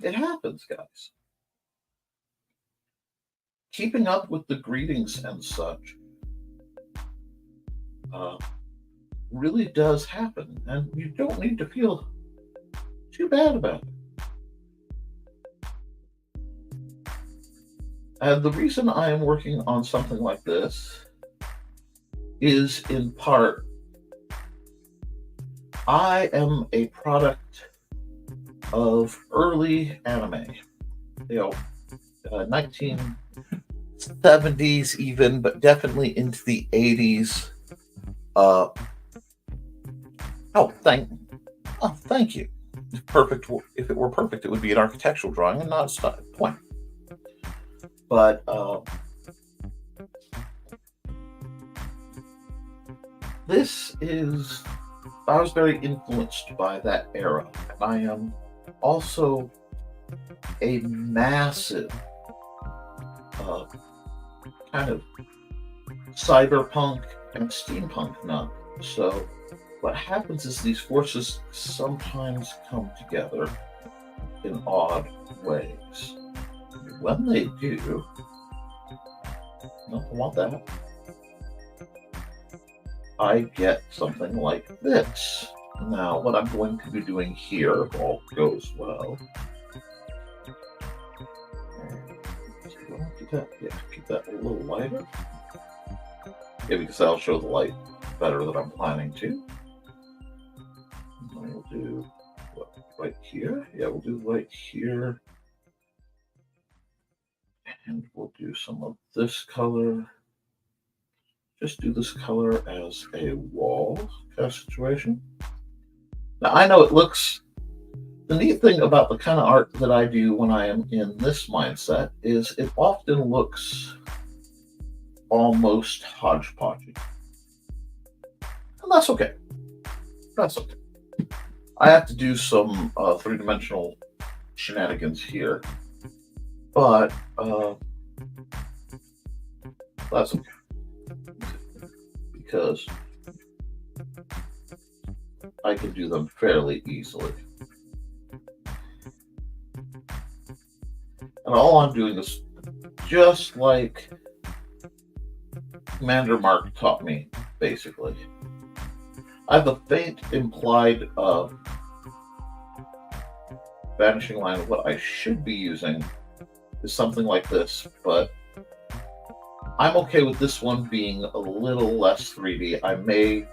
It happens, guys. Keeping up with the greetings and such really does happen, and you don't need to feel too bad about it. And the reason I am working on something like this is in part, I am a product of early anime, 1970s even, but definitely into the 80s. Thank you. Perfect. If it were perfect, it would be an architectural drawing and not a style point. But I was very influenced by that era. And I am also a massive kind of cyberpunk and steampunk nut. So what happens is these forces sometimes come together in odd ways. When they do, I want that, I get something like this. Now, what I'm going to be doing here, if all goes well, keep that a little lighter. Yeah, because that'll show the light better than I'm planning to. We'll do right here. Yeah, we'll do right here. And we'll do some of this color. Just do this color as a wall kind of situation. Now, I know it looks... The neat thing about the kind of art that I do when I am in this mindset is it often looks almost hodgepodgey. And that's okay. That's okay. I have to do some three-dimensional shenanigans here, but that's okay. Because I can do them fairly easily. And all I'm doing is just like Commander Mark taught me, basically. I have a faint implied vanishing line of what I should be using is something like this, but I'm okay with this one being a little less 3D. I may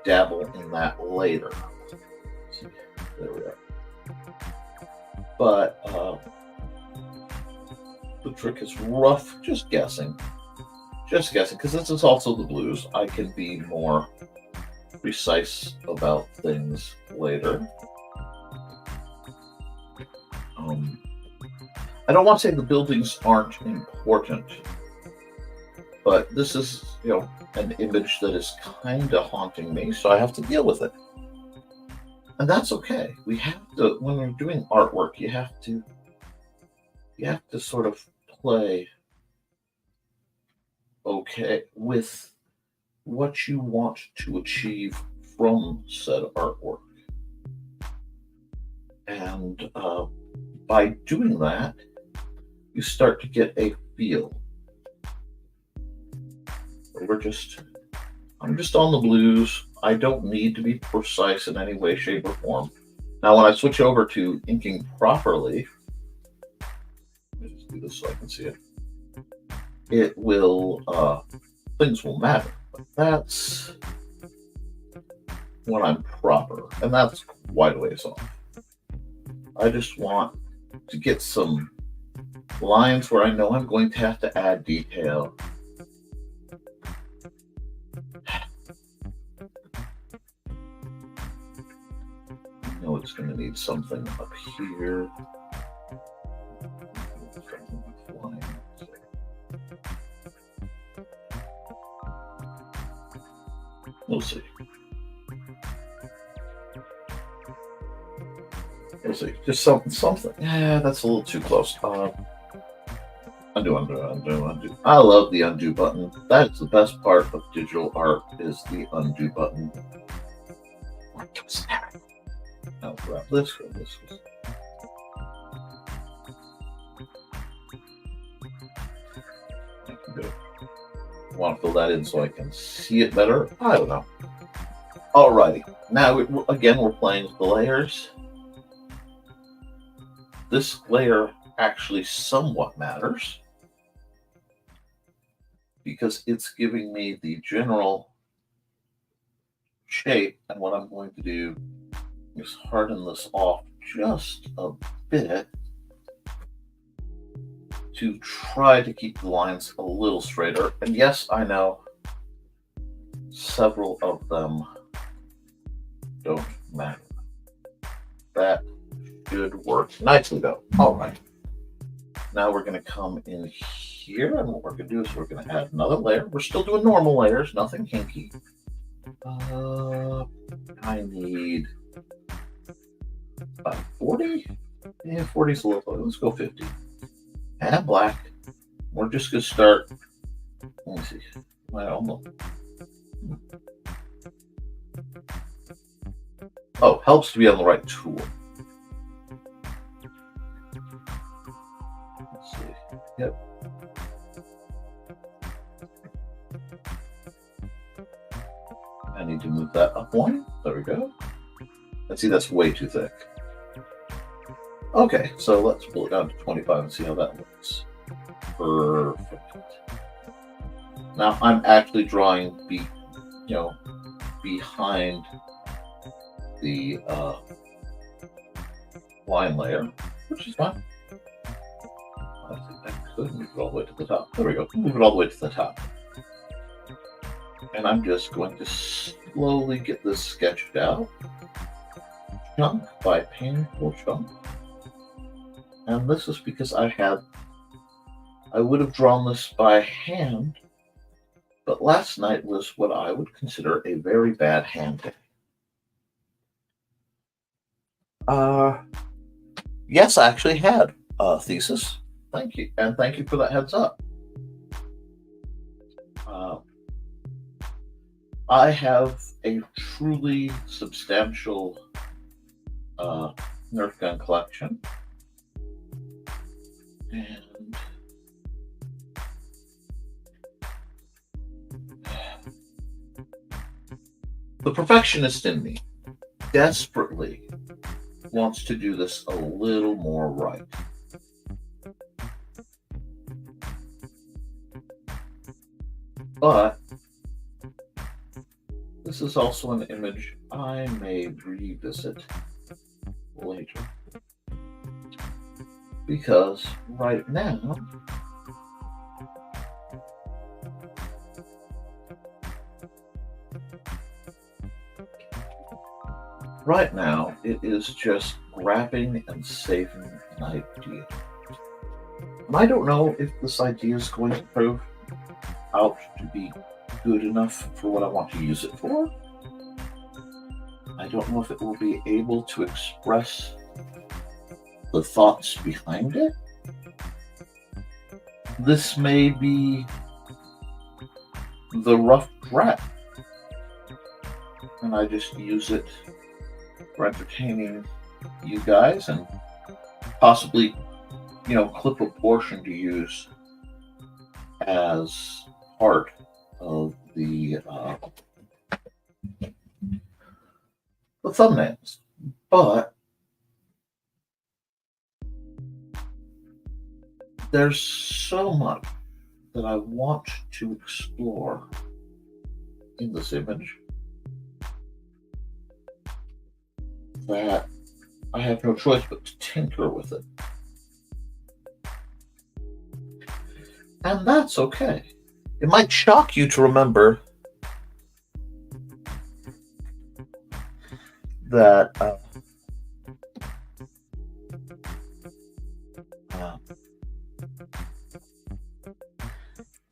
dabble in that later. There we are. but the trick is rough, just guessing, because this is also the blues. I can be more precise about things later. I don't want to say the buildings aren't important, but this is, an image that is kind of haunting me, so I have to deal with it. And that's okay. We have to, when we're doing artwork, you have to sort of play okay with what you want to achieve from said artwork. And by doing that, you start to get a feel. I'm just on the blues. I don't need to be precise in any way, shape, or form. Now, when I switch over to inking properly, let me just do this so I can see it. It will, things will matter. But that's when I'm proper, and that's quite a ways off. I just want to get some lines where I know I'm going to have to add detail. I know it's going to need something up here. We'll see. Just something. Yeah, that's a little too close. Undo. I love the undo button. That's the best part of digital art, is the undo button. I'll grab this. I can do it. I want to fill that in so I can see it better. I don't know. Alrighty. Now, again, we're playing with the layers. This layer actually somewhat matters because it's giving me the general shape, and what I'm going to do is harden this off just a bit to try to keep the lines a little straighter. And yes, I know several of them don't matter. That should work nicely though. All right. Now we're going to come in here, and what we're going to do is we're going to add another layer. We're still doing normal layers, nothing kinky. I need about 40. Yeah, 40 is a little low. Let's go 50. And black. We're just going to start. Let me see. Oh, helps to be on the right tool. Let's see. Yep. I need to move that up one. There we go. Let's see, that's way too thick. Okay, so let's pull it down to 25 and see how that looks. Perfect. Now I'm actually drawing behind the line layer, which is fine. I think I could move it all the way to the top. There we go. Move it all the way to the top. And I'm just going to slowly get this sketched out, chunk by painful chunk. And this is because I would have drawn this by hand, but last night was what I would consider a very bad hand day. Yes, I actually had a thesis. Thank you. And thank you for that heads up. I have a truly substantial Nerf gun collection. And the perfectionist in me desperately wants to do this a little more right. But this is also an image I may revisit later. because right now it is just grabbing and saving an idea. And I don't know if this idea is going to prove out to be good enough for what I want to use it for. I don't know if it will be able to express the thoughts behind it. This may be the rough draft, and I just use it for entertaining you guys and possibly, clip a portion to use as part of the thumbnails. But there's so much that I want to explore in this image that I have no choice but to tinker with it. And that's okay. It might shock you to remember that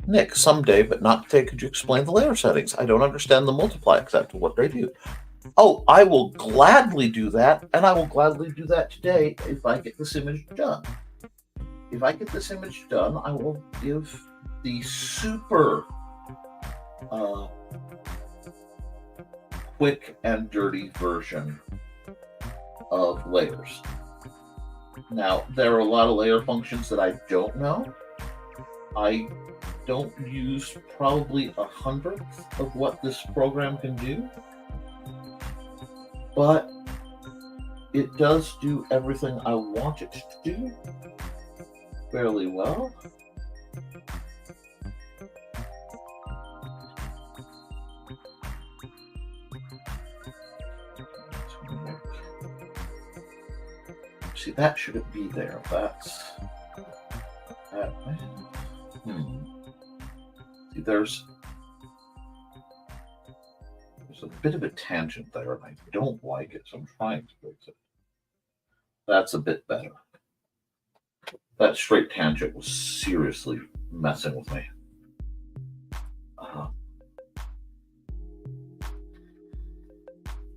Nick, someday, but not today, could you explain the layer settings? I don't understand the multiply except what they do. Oh, I will gladly do that, and I will gladly do that today if I get this image done. If I get this image done, I will give the super quick and dirty version of layers. Now, there are a lot of layer functions that I don't know. I don't use probably 1/100th of what this program can do, but it does do everything I want it to do fairly well. See, that shouldn't be there. That's that. See, there's a bit of a tangent there, and I don't like it, so I'm trying to fix it. That's a bit better. That straight tangent was seriously messing with me.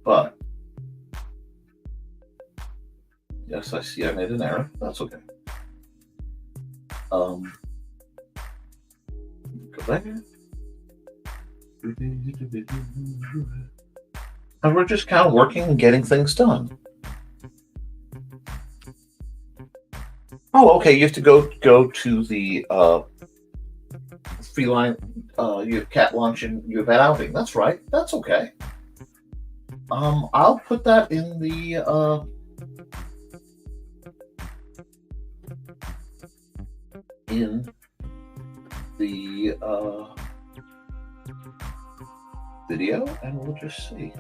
But yes, I see I made an error. That's okay. Go back. And we're just kind of working and getting things done. Oh, okay. You have to go to the feline. You have cat lunch and you have vet outing. That's right. That's okay. I'll put that in the video, and we'll just see.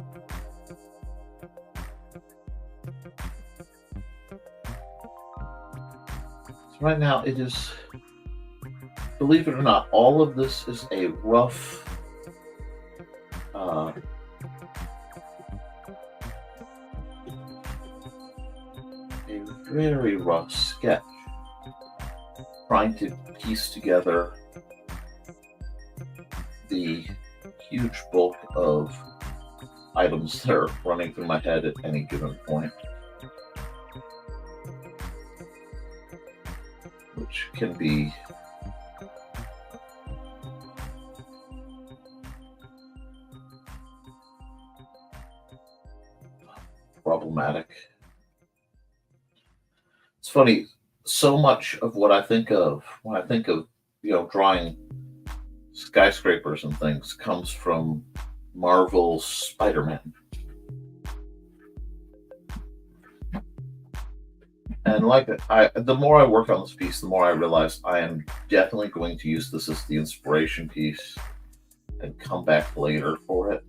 So right now it is, believe it or not, all of this is a rough a very rough sketch, trying to piece together the huge bulk of items that are running through my head at any given point, which can be problematic. It's funny, so much of what I think of when I think of, drawing skyscrapers and things comes from Marvel's Spider-Man. And the more I work on this piece, the more I realize I am definitely going to use this as the inspiration piece and come back later for it,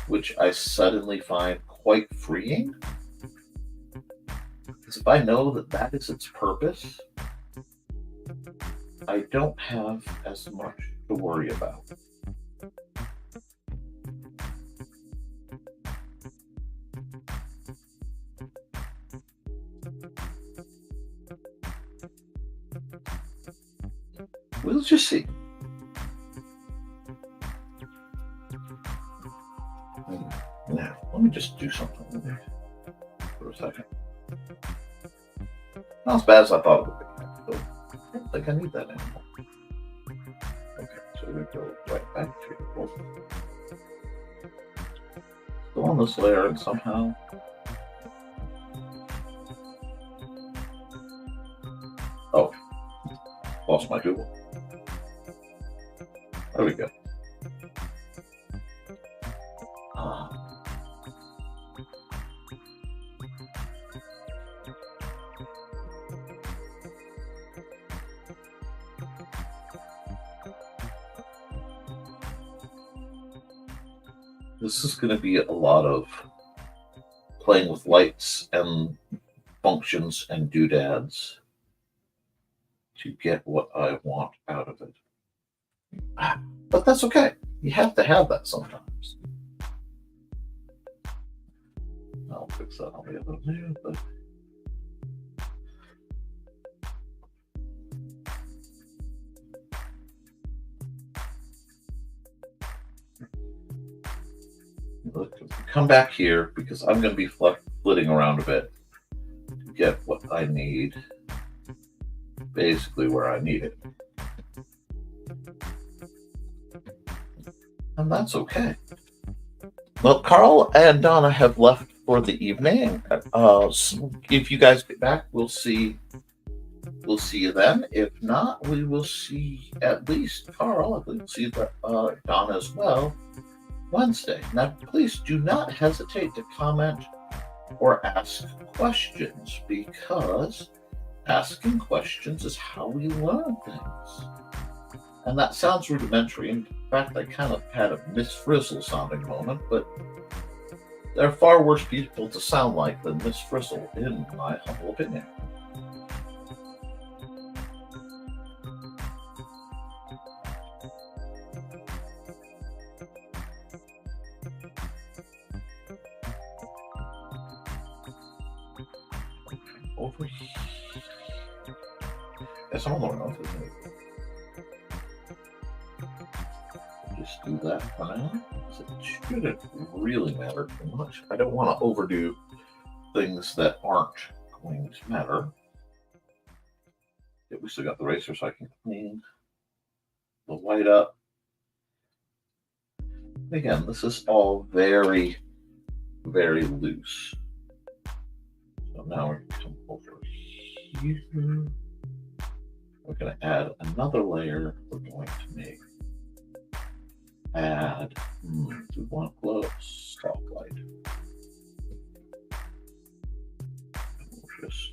which I suddenly find quite freeing. Because if I know that that is its purpose, I don't have as much to worry about. We'll just see. Now, let me just do something for a second. Not as bad as I thought it would be. So I don't think I need that anymore. Okay, so we go right back to the still on this layer, and somehow lost my Google. There we go. This is going to be a lot of playing with lights and functions and doodads to get what I want out of it. But that's okay. You have to have that sometimes. I'll fix that on the other layer, but look, come back here because I'm going to be flitting around a bit to get what I need, basically where I need it. And that's okay. Well, Carl and Donna have left for the evening. So if you guys get back, we'll see you then. If not, we will see at least Carl. We'll see Donna as well Wednesday. Now, please do not hesitate to comment or ask questions, because asking questions is how we learn things. And that sounds rudimentary. In fact, I kind of had a Miss Frizzle sounding moment, but there are far worse people to sound like than Miss Frizzle, in my humble opinion. Over here. Yes, I'm on the wrong one. Just do that for now. It shouldn't really matter too much. I don't want to overdo things that aren't going to matter. Yeah, we still got the eraser, so I can clean the white up. Again, this is all very, very loose. So now we're going to come over here. We're going to add another layer. We're going to add, we want glow soft light. We'll just,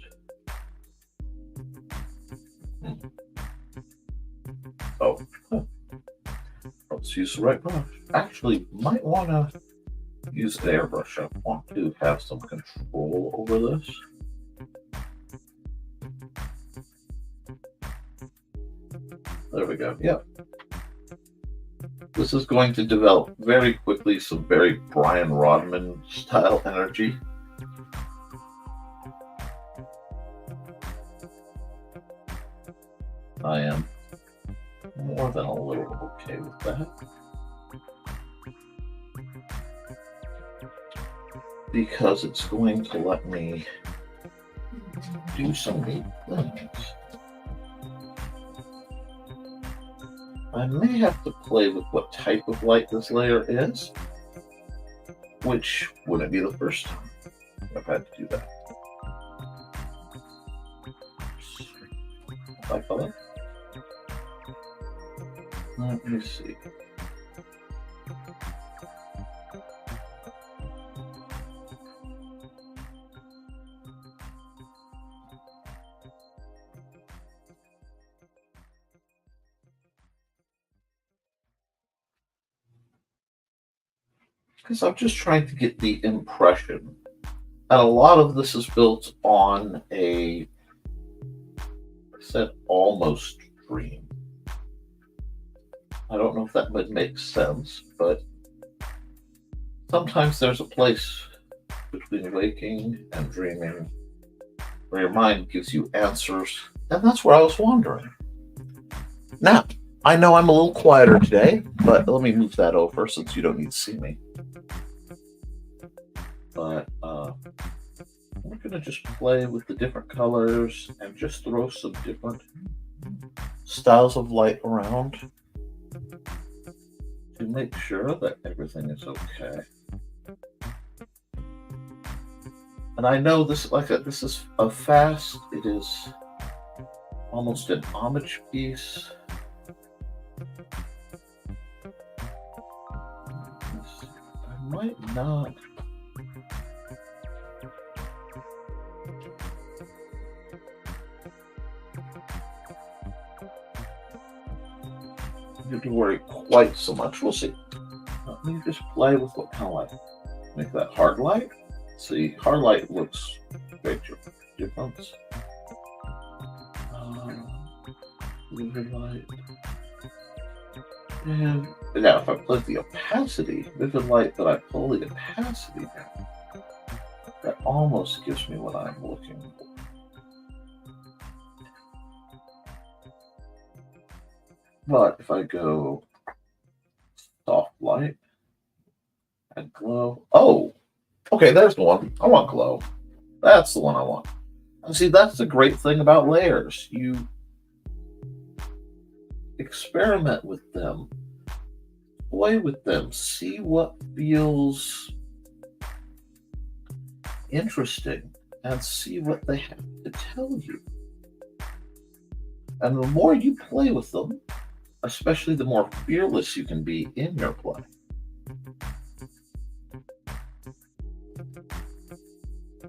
let's use the right brush. Actually, might want to use the airbrush. I want to have some control over this. There we go. Yep. This is going to develop very quickly some very Brian Rodman style energy. I am more than a little okay with that. Because it's going to let me do some neat things. I may have to play with what type of light this layer is, which wouldn't be the first time I've had to do that. By color. Let me see. Because I'm just trying to get the impression And a lot of this is built on I said almost dream. I don't know if that would make sense, but sometimes there's a place between waking and dreaming where your mind gives you answers, and that's where I was wandering. Now, I know I'm a little quieter today, but let me move that over since you don't need to see me. But we're going to just play with the different colors and just throw some different styles of light around to make sure that everything is okay. And I know this, this is a fast. It is almost an homage piece. I might not. Need to worry quite so much. We'll see. Let me just play with what kind of light. Make that hard light. See, hard light looks great difference. Vivid light. And now, if I play the opacity, vivid light, but I pull the opacity down, that almost gives me what I'm looking for. But if I go soft light and glow, oh, okay, there's the one. I want glow. That's the one I want. And see, that's the great thing about layers. You experiment with them, play with them, see what feels interesting, and see what they have to tell you. And the more you play with them, especially the more fearless you can be in your play.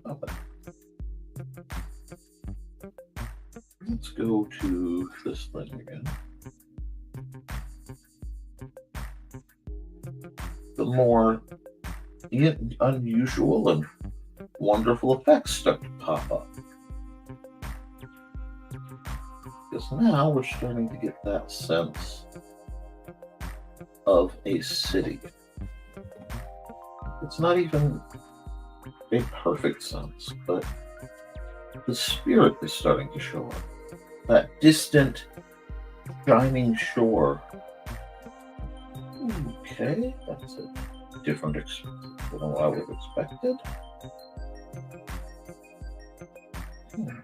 Okay. Let's go to this thing again. The more unusual and wonderful effects start to pop up. Because now we're starting to get that sense of a city. It's not even a perfect sense, but the spirit is starting to show up. That distant, shining shore. Okay, that's a different experience than what I would have expected. Okay.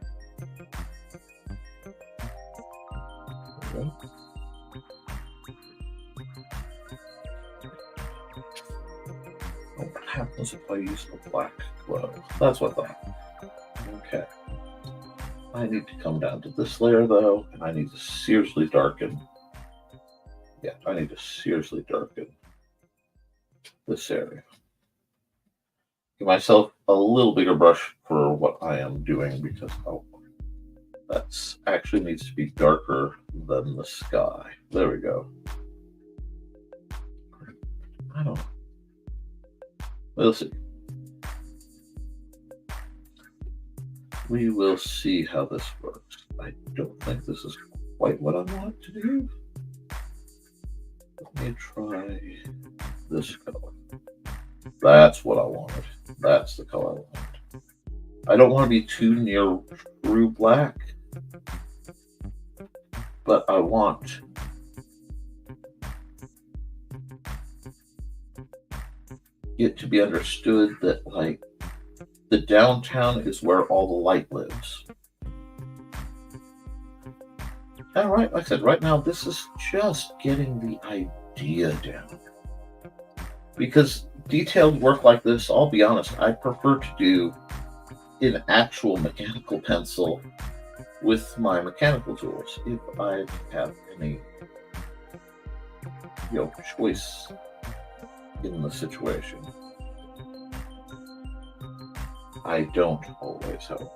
What happens if I use a black glow? That's what I thought. Okay. I need to come down to this layer though, and I need to seriously darken. Yeah, I need to seriously darken this area. Give myself a little bigger brush for what I am doing because that's actually needs to be darker than the sky. There we go. I don't know. We'll see. We will see how this works. I don't think this is quite what I want to do. Let me try this color. That's what I wanted. That's the color I wanted. I don't want to be too near true black, but I want it to be understood that, like, the downtown is where all the light lives. And right, like I said, right now, this is just getting the idea down. Because detailed work like this, I'll be honest, I prefer to do in actual mechanical pencil with my mechanical tools if I have any, choice in the situation. I don't always, however.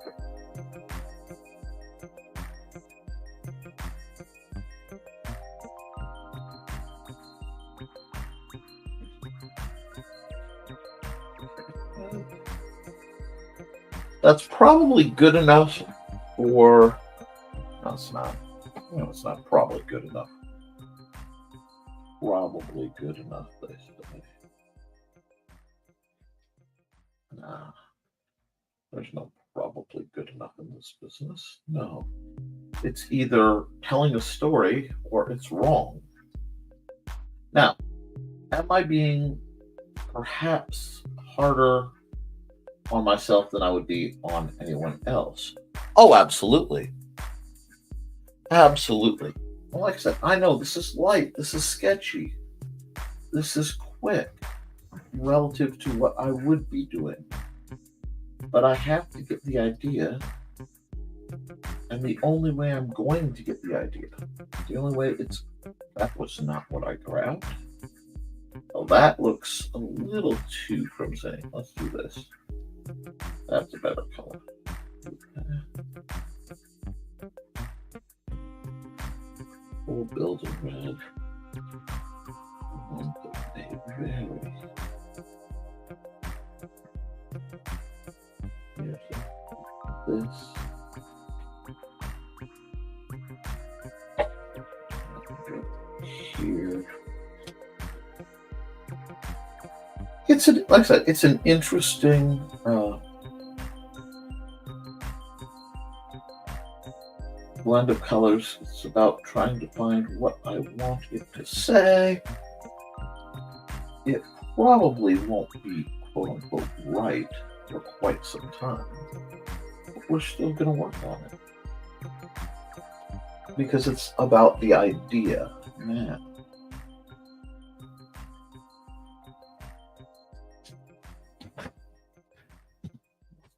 That's probably good enough for... No, it's not. No, it's not probably good enough. Probably good enough, basically. Nah. There's no probably good enough in this business. No. It's either telling a story or it's wrong. Now, am I being perhaps harder on myself than I would be on anyone else? Oh, absolutely. Absolutely. Well, like I said, I know this is light, this is sketchy, this is quick relative to what I would be doing. But I have to get the idea, and the only way I'm going to get the idea, the only way that was not what I grabbed. Well, that looks a little too crimson. Let's do this. That's a better color. Full building red. Here's this. Here. Like I said, it's an interesting blend of colors. It's about trying to find what I want it to say. It probably won't be quote unquote right for quite some time, but we're still going to work on it because it's about the idea. Man.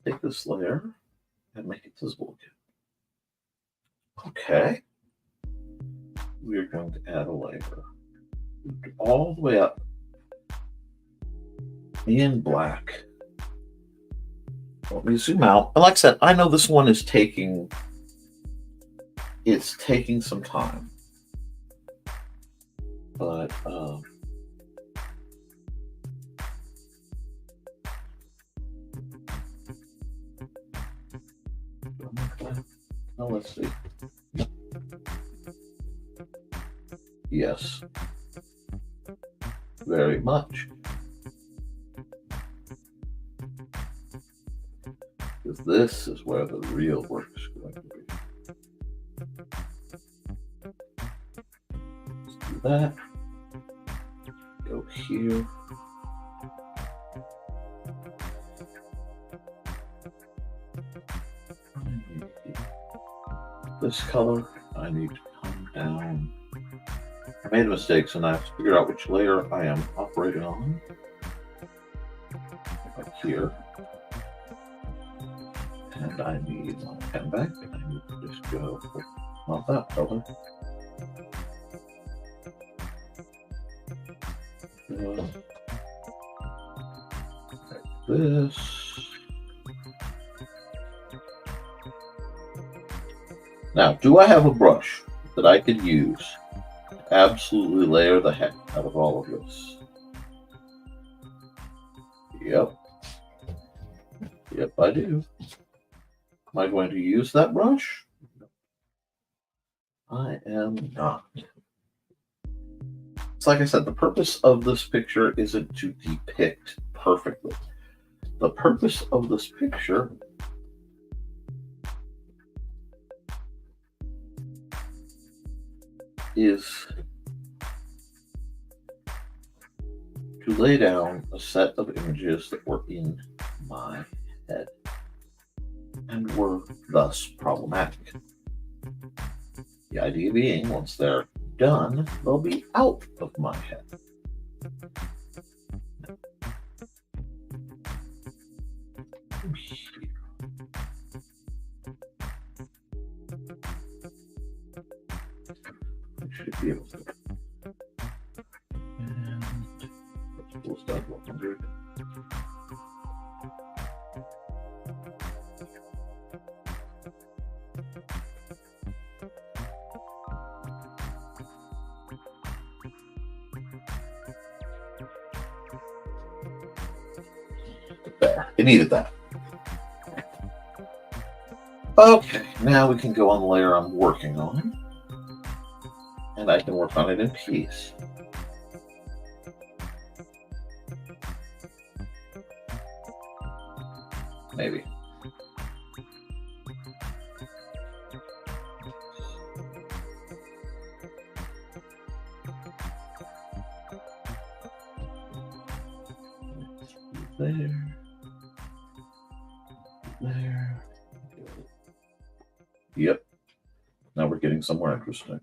Take this layer and make it visible again. Okay. We are going to add a layer all the way up in black. Let me zoom out. And like I said, I know this one is taking some time. But now let's see. Yes. Very much. Because this is where the real work is going to be. Let's do that. Go here. This color, I need to come down. I made a mistake, so now I have to figure out which layer I am operating on. Like here. And I need my pen back. I need to just go for not that color. Like this. Now, do I have a brush that I could use to absolutely layer the heck out of all of this? Yep. Yep, I do. Am I going to use that brush? I am not. It's like I said, the purpose of this picture isn't to depict perfectly. The purpose of this picture is to lay down a set of images that were in my head and were thus problematic. The idea being, once they're done, they'll be out of my head. Should be able to. And let's start 100. There. It needed that. Okay, now we can go on the layer I'm working on. And I can work on it in peace. Maybe. There. There. Yep. Now we're getting somewhere interesting.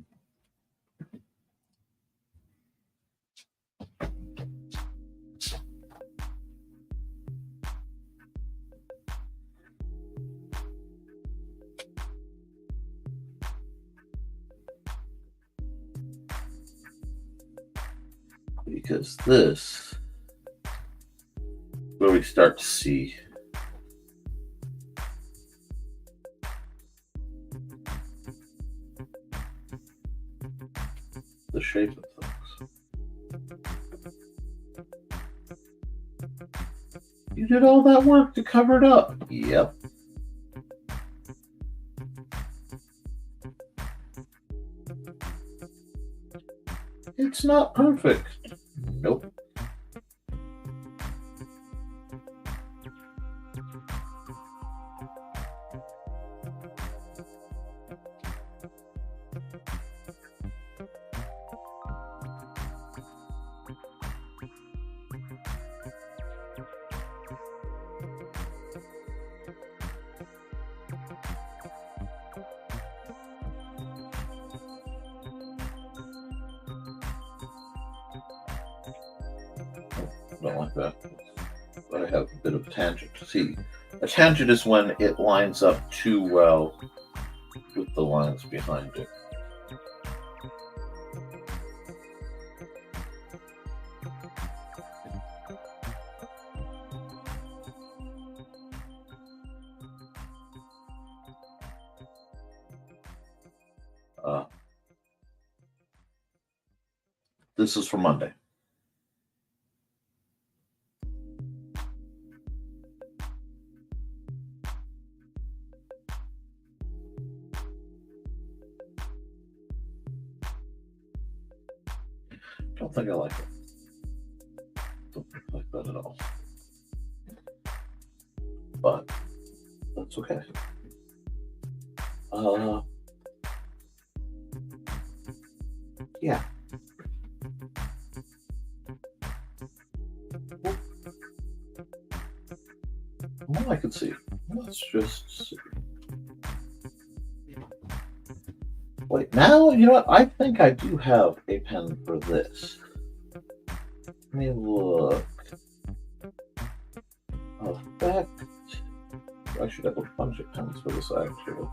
Because this is where we start to see the shape of things. You did all that work to cover it up. Yep. It's not perfect. Nope. Don't like that. But I have a bit of tangent. See, a tangent is when it lines up too well with the lines behind it. This is for Monday. Don't think I like it. Don't like that at all. But that's okay. Yeah. Well, I can see. Let's just see. Wait, now, you know what? I think I do have a pen for this. Let me look. Effect. I should have a bunch of pens for this, actually.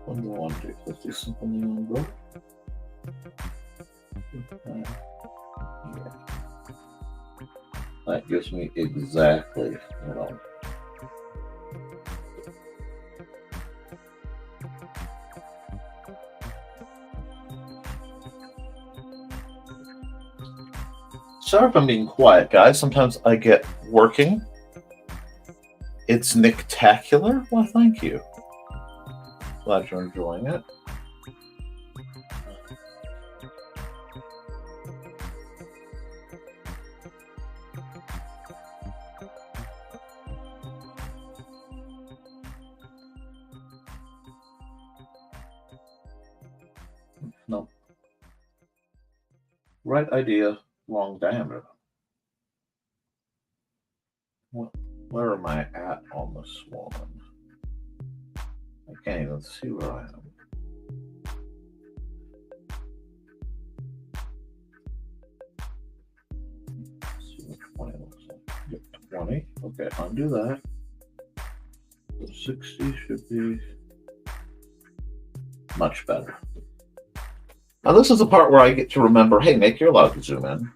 What do I want to do? Let's do simple neon blue. Yeah. That gives me exactly what I want. Sorry if I'm being quiet, guys. Sometimes I get working. It's Nicktacular. Well, thank you. Glad you're enjoying it. No. Right idea, long diameter. Where am I at on this one? I can't even see where I am. Let's see what 20 looks like. Yep, 20. Okay, undo that. So 60 should be much better. Now this is the part where I get to remember, hey Nick, you're allowed to zoom in.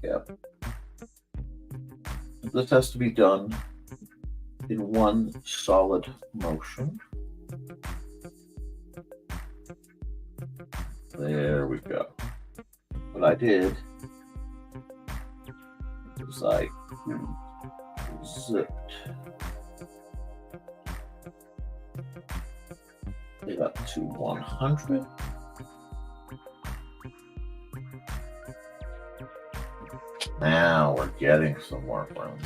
Yep. This has to be done in one solid motion. There we go. What I did like zipped. It up to 100. Now we're getting somewhere, friends.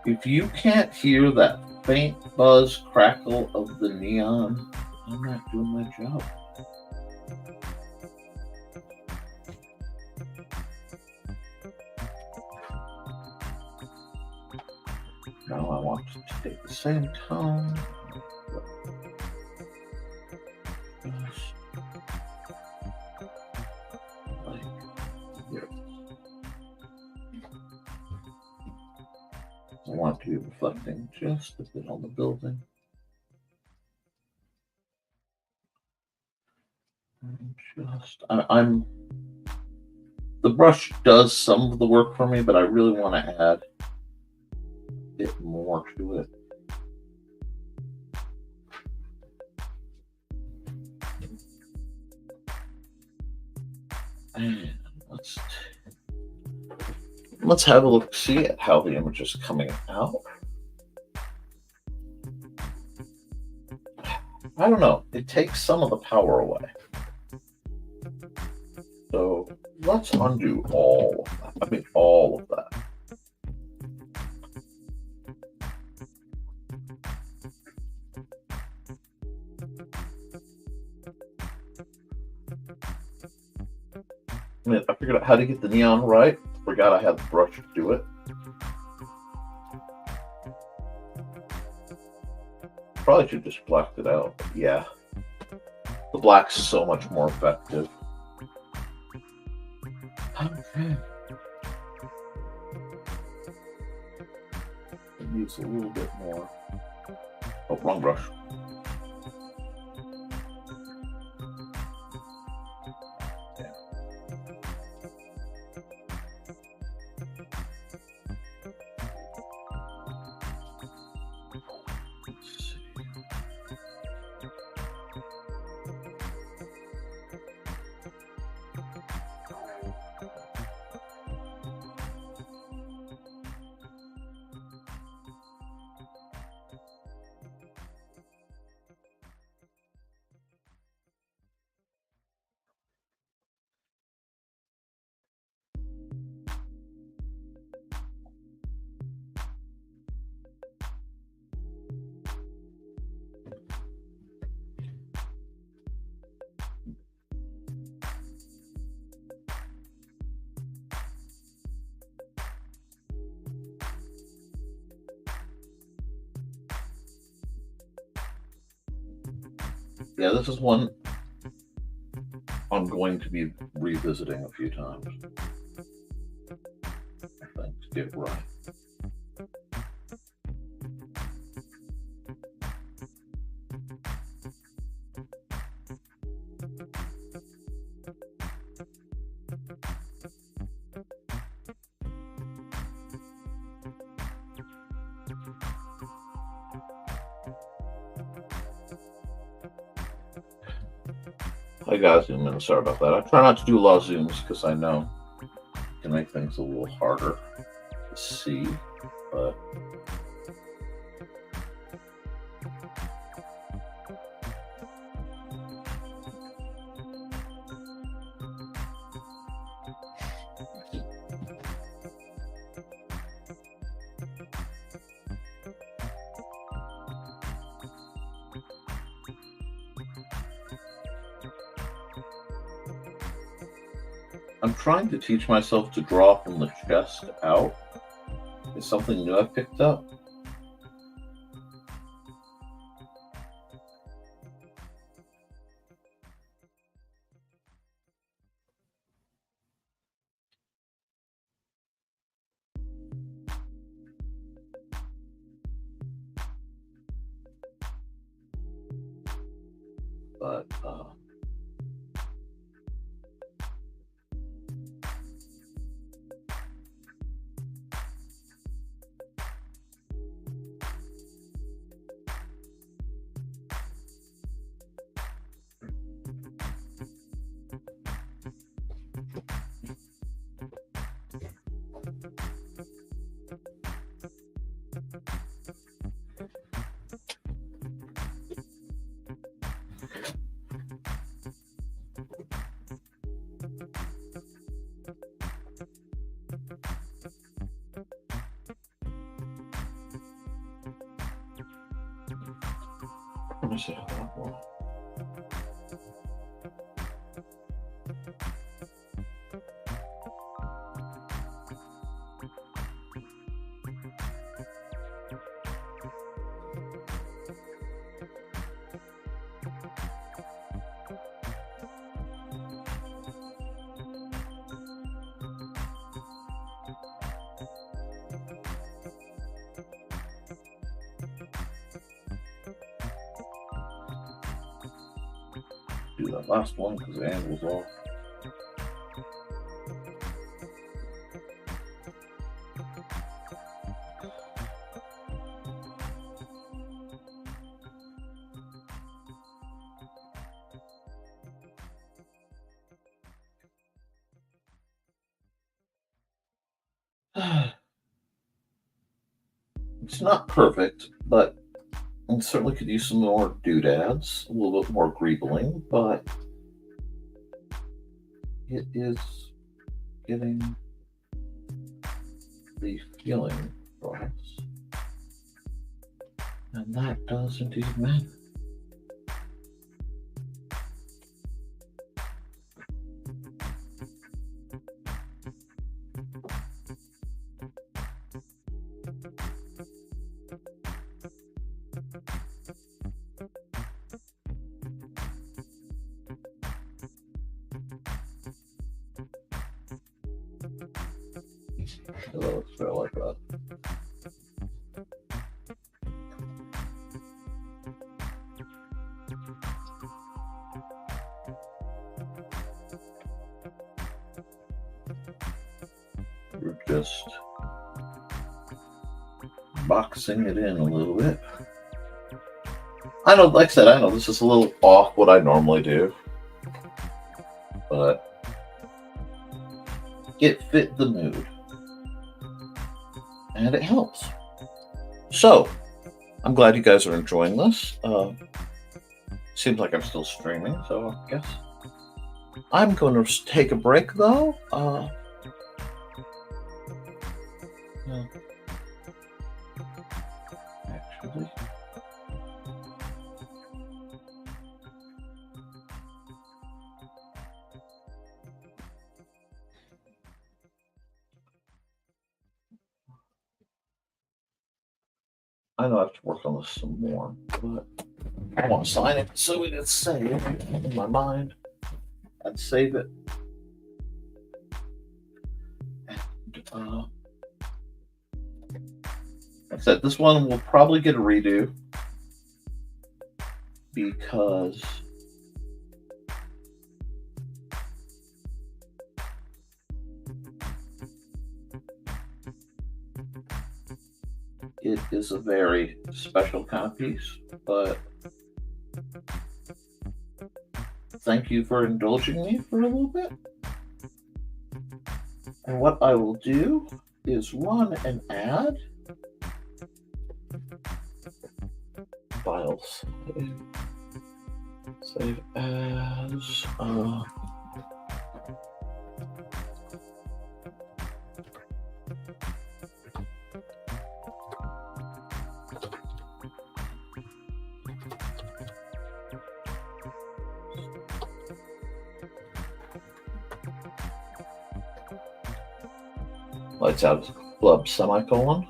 If you can't hear that faint buzz crackle of the neon, I'm not doing my job. Now I want to take the same tone. Like here. I want to be reflecting just a bit on the building. I'm the brush does some of the work for me, but I really want to add a bit more to it. And let's have a look, see at how the image is coming out. I don't know. It takes some of the power away. So let's undo all of that. I mean, all of that. I figured out how to get the neon right. Forgot I had the brush to do it. Probably should just blacked it out. But yeah, the black's so much more effective. Okay. It needs a little bit more. Oh, wrong brush. Yeah, this is one I'm going to be revisiting a few times. I think to get right. I gotta zoom in. Sorry about that. I try not to do a lot of zooms because I know it can make things a little harder to see, but I'm trying to teach myself to draw from the chest out. It's something new I've picked up. But me see how that works. Do that last one because the angle's off. It's not perfect, but I certainly could use some more doodads, a little bit more greebling, but it is getting the feeling for us. And that does indeed matter. That looks fair like that. We're just boxing it in a little bit. I know, like I said, I know this is a little off what I normally do, but it fit the mood. And it helps. So, I'm glad you guys are enjoying this. Seems like I'm still streaming, so I guess I'm going to take a break, though. Actually, I know I have to work on this some more, but I want to sign it so it's saved in my mind. I'd save it. And, like I said, this one will probably get a redo because it is a very special kind of piece, but thank you for indulging me for a little bit. And what I will do is run an ad. Files. Save as. Lights out club semicolon.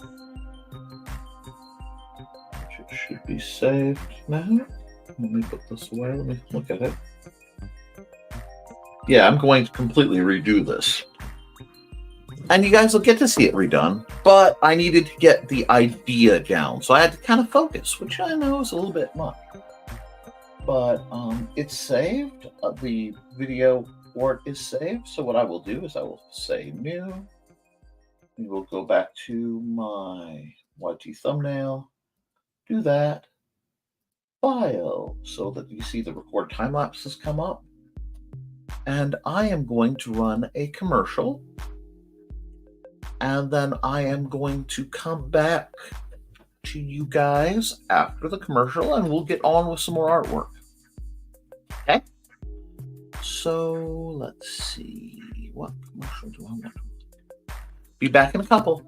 It should be saved now. Let me put this away. Let me look at it. Yeah, I'm going to completely redo this. And you guys will get to see it redone, but I needed to get the idea down. So I had to kind of focus, which I know is a little bit much. But it's saved. The video for it is saved. So what I will do is I will say new. We will go back to my YT thumbnail, do that, file, so that you see the record time lapses come up. And I am going to run a commercial. And then I am going to come back to you guys after the commercial and we'll get on with some more artwork. Okay? So let's see. What commercial do I want to be back in a couple.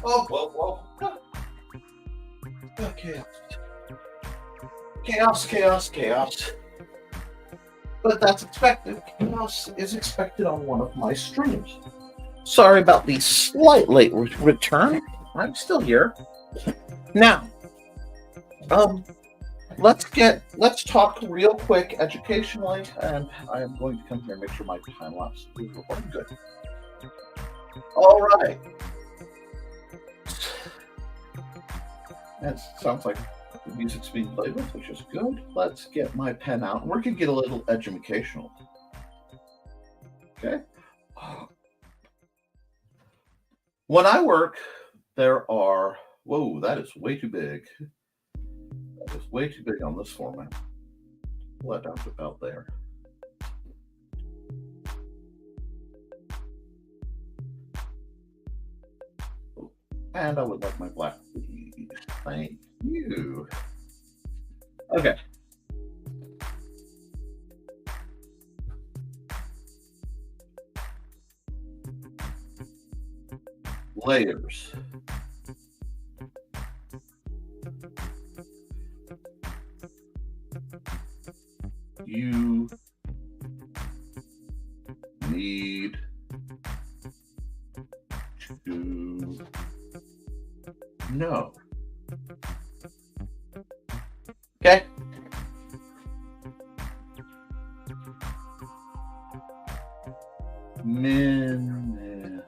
whoa. Chaos. But that's expected. Chaos is expected on one of my streams. Sorry about the slight late return. I'm still here. Now, let's talk real quick educationally, and I am going to come here and make sure my time lapse is recording good. All right. That sounds like the music's being played with, which is good. Let's get my pen out. We're going to get a little educational. Okay. When I work, there are... Whoa, that is way too big. That is way too big on this format. Let down to about there. And I would like my black, please. Thank you. Okay. Layers. You need to know. Okay? Minimum.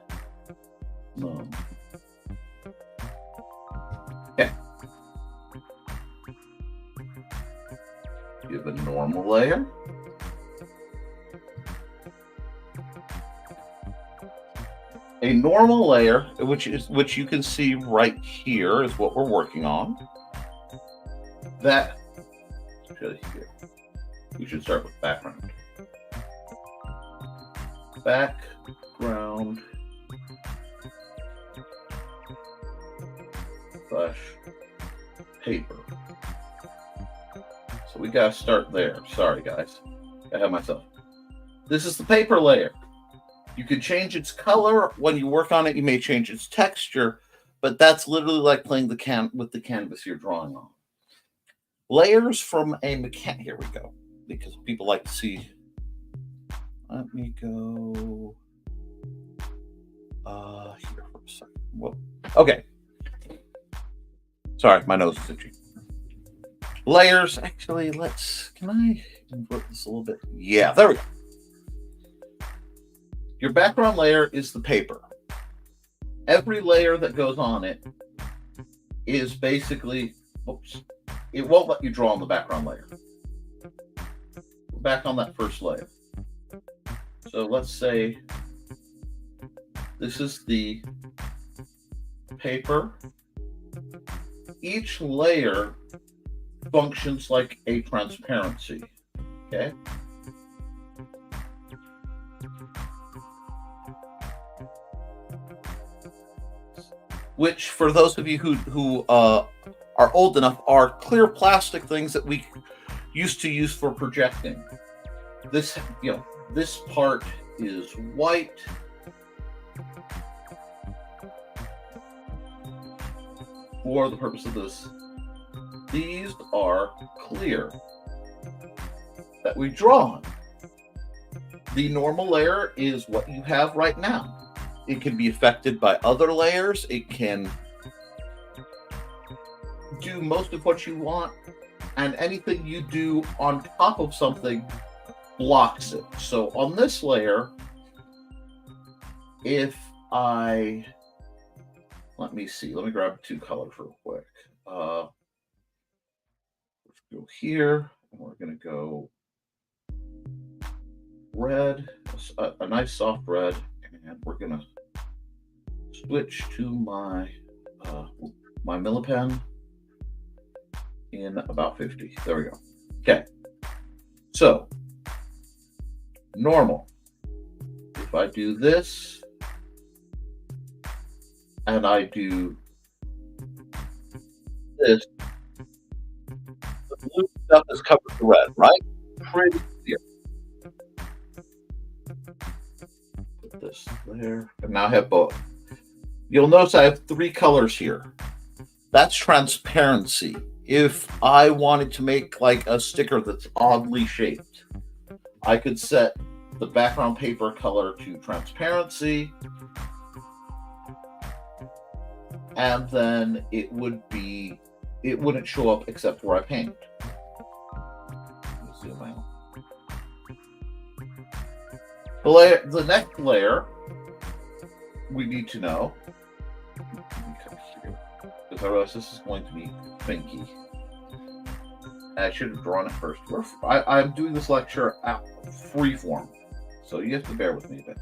Okay. You have a normal layer. A normal layer, which you can see right here, is what we're working on. That we should start with background. Background / paper. So we gotta start there. Sorry guys, I have myself. This is the paper layer. You can change its color. When you work on it, you may change its texture, but that's literally like playing with the canvas you're drawing on. Layers from a mechanic. Here we go. Because people like to see. Let me go here for a second. Whoa. Okay. Sorry, my nose is itchy. Layers. Actually, can I invert this a little bit? Yeah, there we go. Your background layer is the paper. Every layer that goes on it is basically, it won't let you draw on the background layer. We're back on that first layer. So let's say this is the paper. Each layer functions like a transparency, okay? Which, for those of you who are old enough, are clear plastic things that we used to use for projecting. This, this part is white. For the purpose of this, these are clear that we draw on. The normal layer is what you have right now. It can be affected by other layers. It can do most of what you want, and anything you do on top of something blocks it. So on this layer, if let me see, let me grab two colors real quick. Let's go here, and we're going to go red, a nice soft red, and we're going to switch to my my Millipen in about 50. There we go. Okay. So, normal. If I do this, and I do this, the blue stuff is covered with red, right? Pretty clear. Put this there, and now I have both. You'll notice I have 3 colors here. That's transparency. If I wanted to make like a sticker that's oddly shaped, I could set the background paper color to transparency, and then it wouldn't show up except where I paint. Let's zoom out. The next layer we need to know, because I realize this is going to be pinky. I should have drawn it first. I'm doing this lecture at freeform, so you have to bear with me a bit.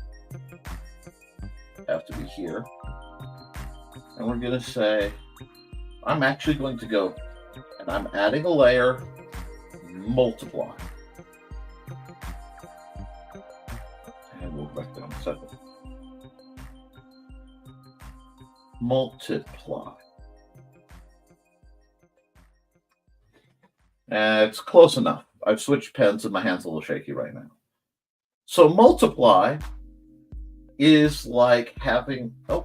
Have to be here. And we're going to say, I'm actually going to go, and I'm adding a layer, multiply. And we'll go back down a second. Multiply. And it's close enough. I've switched pens and my hand's a little shaky right now. So multiply is like having, I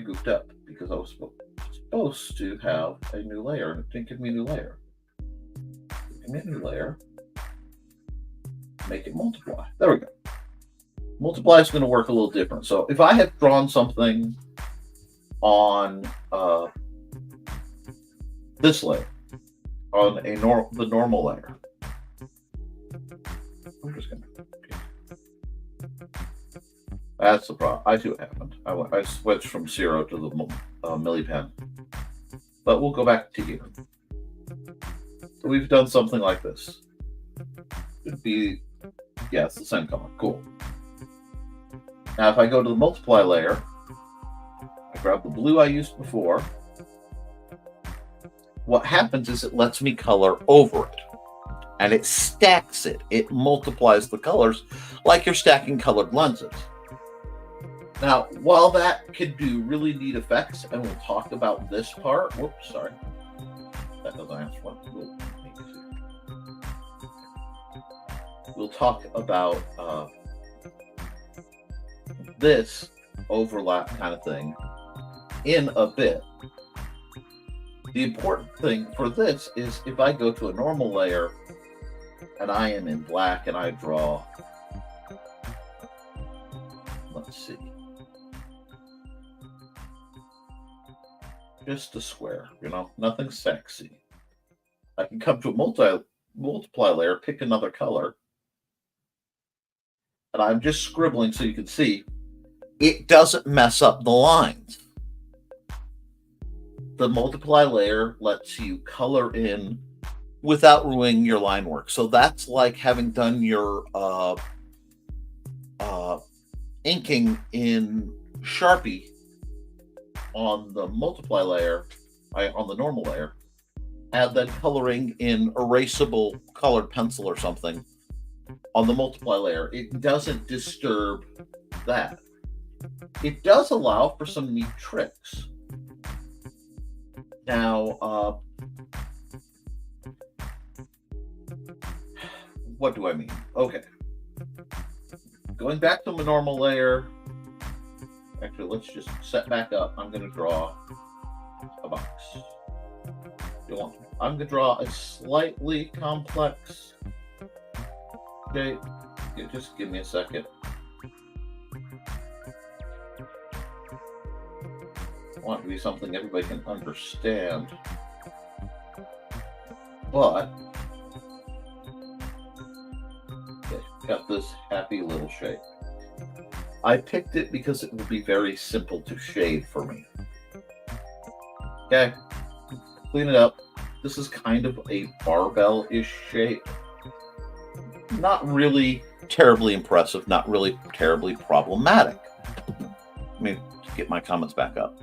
goofed up because I was supposed to have a new layer and it didn't give me a new layer. Give me a new layer. Make it multiply. There we go. Multiply is going to work a little different. So if I had drawn something on this layer, on the normal layer, I'm just going to. That's the problem. I see what happened. I switched from 0 to the milli pen. But we'll go back to here. So we've done something like this. It'd be, yeah, it's the same color. Cool. Now if I go to the multiply layer, I grab the blue I used before. What happens is it lets me color over it. And it stacks it. It multiplies the colors like you're stacking colored lenses. Now, while that could do really neat effects, and we'll talk about this part. Whoops, sorry. That doesn't answer what we'll talk about this overlap kind of thing in a bit. The important thing for this is if I go to a normal layer and I am in black and I draw, let's see, just a square, nothing sexy. I can come to a multiply layer, pick another color, and I'm just scribbling so you can see it doesn't mess up the lines. The multiply layer lets you color in without ruining your line work. So that's like having done your inking in Sharpie on the multiply layer, on the normal layer, and then coloring in erasable colored pencil or something on the multiply layer. It doesn't disturb that. It does allow for some neat tricks. Now, what do I mean? Okay. Going back to my normal layer, actually, let's just set back up. I'm going to draw a box. I'm going to draw a slightly complex shape. Just give me a second. I want it to be something everybody can understand. But, okay, got this happy little shape. I picked it because it would be very simple to shade for me. Okay, clean it up. This is kind of a barbell-ish shape. Not really terribly impressive, not really terribly problematic. Let me get my comments back up.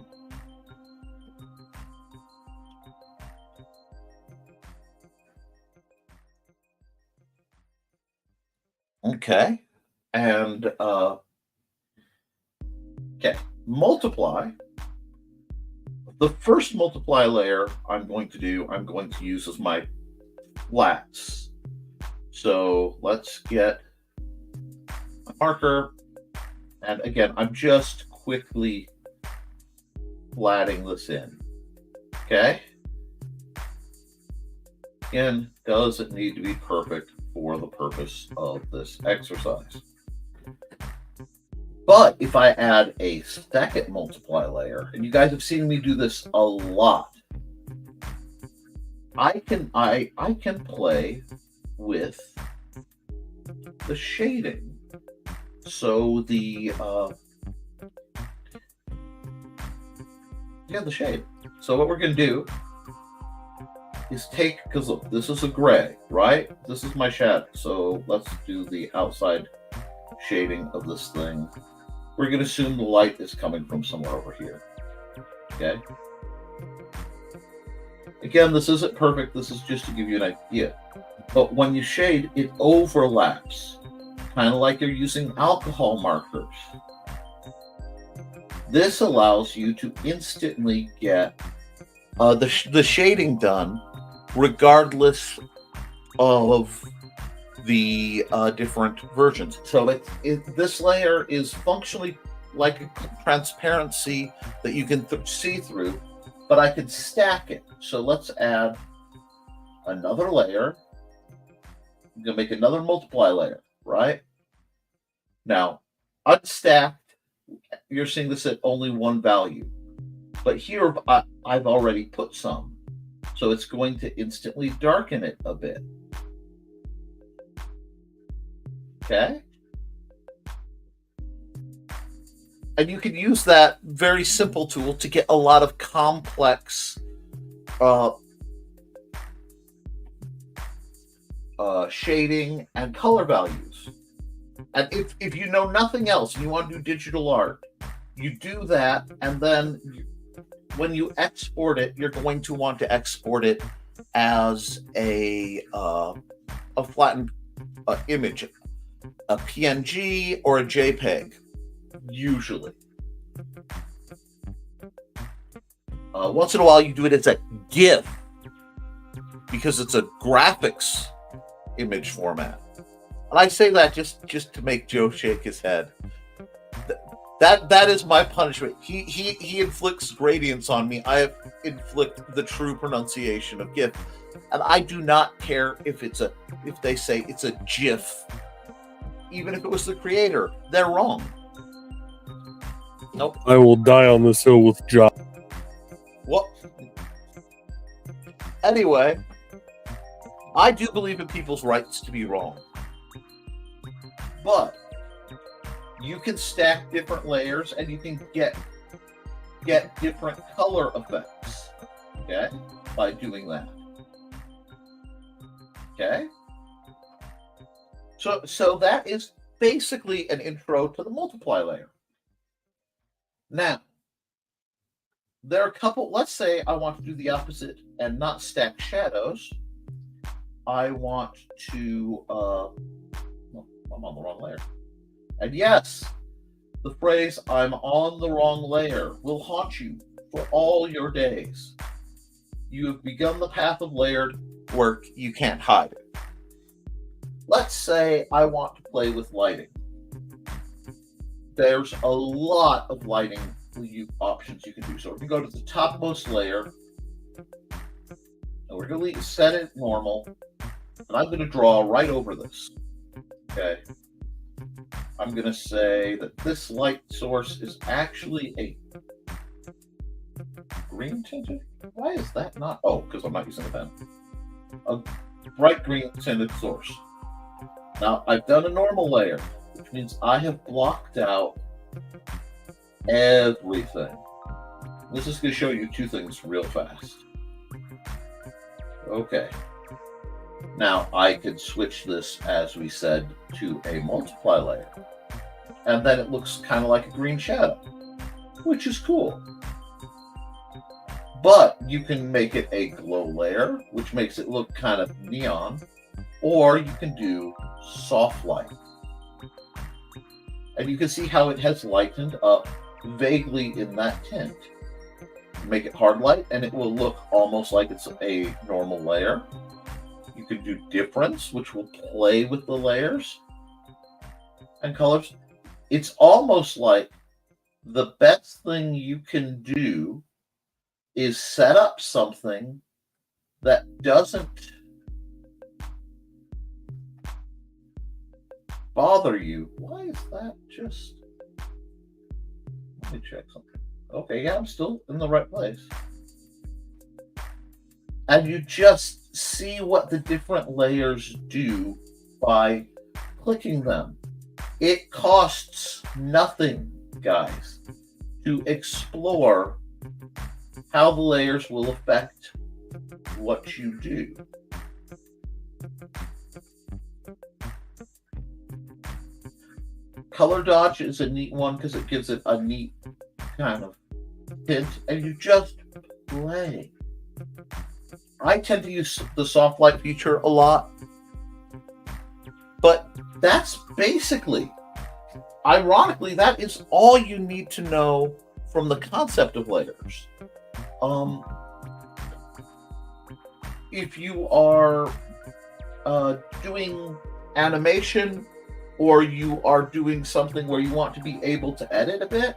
Okay, and okay, multiply. The first multiply layer I'm going to use as my flats. So let's get a marker And again, I'm just quickly flatting this in. Okay? Again, doesn't need to be perfect for the purpose of this exercise. But if I add a second multiply layer, and you guys have seen me do this a lot, I can play with the shading. So the shade. So what we're going to do is take, because look, this is a gray, right? This is my shadow. So let's do the outside shading of this thing. We're going to assume the light is coming from somewhere over here. Okay. Again, this isn't perfect. This is just to give you an idea. But when you shade, it overlaps, kind of like you're using alcohol markers. This allows you to instantly get the shading done regardless of the different versions. So this layer is functionally like a transparency that you can see through, but I can stack it. So let's add another layer. I'm going to make another multiply layer, right? Now, unstacked, you're seeing this at only one value. But here, I've already put some. So it's going to instantly darken it a bit. Okay? And you can use that very simple tool to get a lot of complex shading and color values. And if you know nothing else and you want to do digital art, you do that, and then when you export it, you're going to want to export it as a flattened image, a PNG or a JPEG, usually. Once in a while, you do it as a GIF because it's a graphics image format. And I say that just to make Joe shake his head. That is my punishment. He inflicts gradients on me. I inflict the true pronunciation of GIF, and I do not care if they say it's a GIF. Even if it was the creator, they're wrong. Nope. I will die on this hill with Josh. What? Anyway, I do believe in people's rights to be wrong. But you can stack different layers and you can get different color effects, okay, by doing that. Okay? So that is basically an intro to the multiply layer. Now, there are a couple, let's say I want to do the opposite and not stack shadows. I want to, I'm on the wrong layer. And yes, the phrase, I'm on the wrong layer, will haunt you for all your days. You have begun the path of layered work, you can't hide it. Let's say I want to play with lighting. There's a lot of lighting options you can do. So we can go to the topmost layer, and we're going to set it normal, and I'm going to draw right over this. Okay. I'm going to say that this light source is actually a green tinted. Why is that not? Oh, because I'm not using a pen. A bright green tinted source. Now, I've done a normal layer, which means I have blocked out everything. This is going to show you two things real fast. Okay. Now, I could switch this, as we said, to a multiply layer. And then it looks kind of like a green shadow, which is cool. But you can make it a glow layer, which makes it look kind of neon. Or you can do soft light. And you can see how it has lightened up vaguely in that tint. Make it hard light, and it will look almost like it's a normal layer. You can do difference, which will play with the layers and colors. it's almost like the best thing you can do is set up something that doesn't bother you. Why is that just... Let me check something. Okay, yeah, I'm still in the right place. And you just see what the different layers do by clicking them. It costs nothing, guys, to explore how the layers will affect what you do. Color dodge is a neat one because it gives it a neat kind of hint, and you just play. I tend to use the soft light feature a lot, but that's basically, ironically, that is all you need to know from the concept of layers. If you are doing animation, or you are doing something where you want to be able to edit a bit,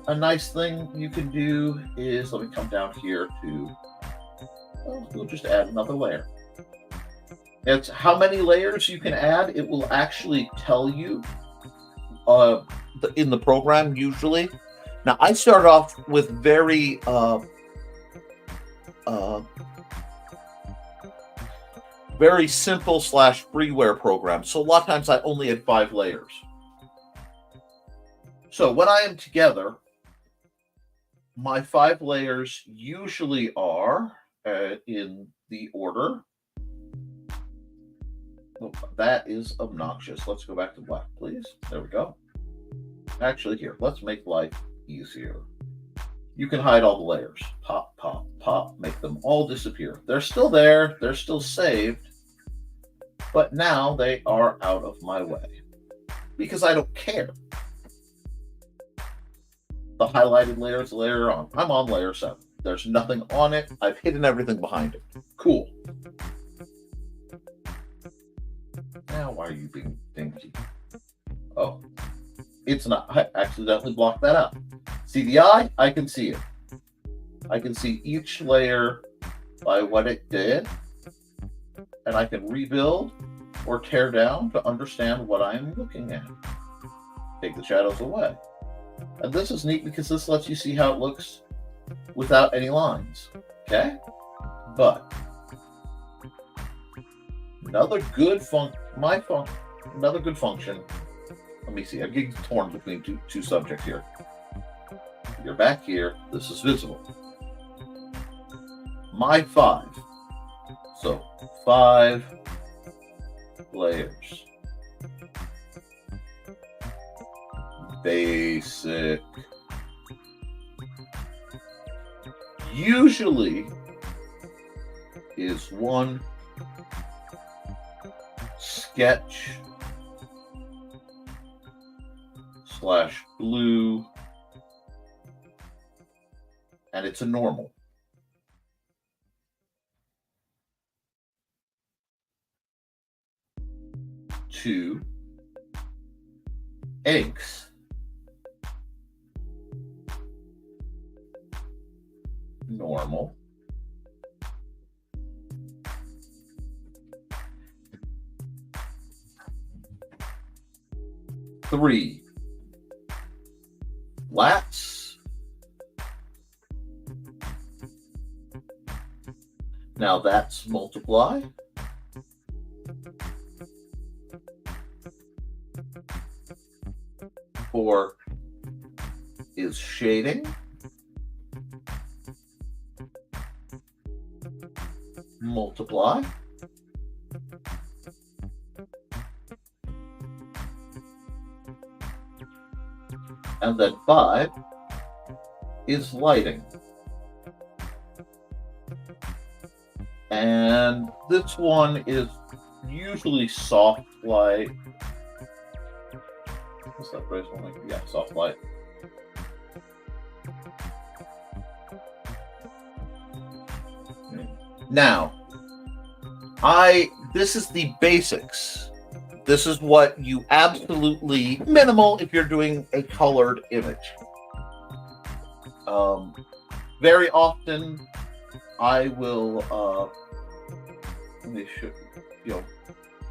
a nice thing you can do is, let me come down here to, well, we'll just add another layer. It's how many layers you can add. It will actually tell you in the program usually. Now, I start off with very very simple / freeware program. So a lot of times I only had 5 layers. So when I am together, my 5 layers usually are in the order. Oh, that is obnoxious. Let's go back to black, please. There we go. Actually, here, let's make life easier. You can hide all the layers. Pop, pop, pop. Make them all disappear. They're still there. They're still saved. But now they are out of my way. Because I don't care. The highlighted layer is the layer on. I'm on layer 7. There's nothing on it. I've hidden everything behind it. Cool. Now why are you being dinky? Oh. It's not. I accidentally blocked that out. See the eye? I can see it. I can see each layer by what it did, and I can rebuild or tear down to understand what I'm looking at. Take the shadows away. And this is neat because this lets you see how it looks without any lines. Okay? But another good function. Let me see. I'm getting torn between two subjects here. You're back here. This is visible. My 5. So 5 layers. Basic. Usually is one sketch / blue, and it's a normal. Two eggs. Normal. 3 flats. Now that's multiply. 4 is shading. Multiply. And then 5 is lighting. And this one is usually soft light. What's that phrase one like? Yeah, soft light. Now, this is the basics. This is what you absolutely minimal if you're doing a colored image. Very often, I will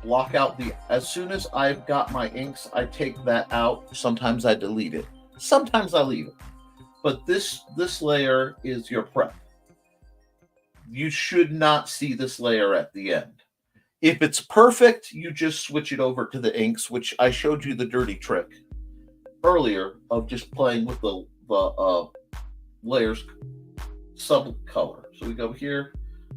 block out as soon as I've got my inks, I take that out. Sometimes I delete it. Sometimes I leave it. But this layer is your prep. You should not see this layer at the end. If it's perfect, you just switch it over to the inks, which I showed you the dirty trick earlier of just playing with the layers subcolor. So we go here,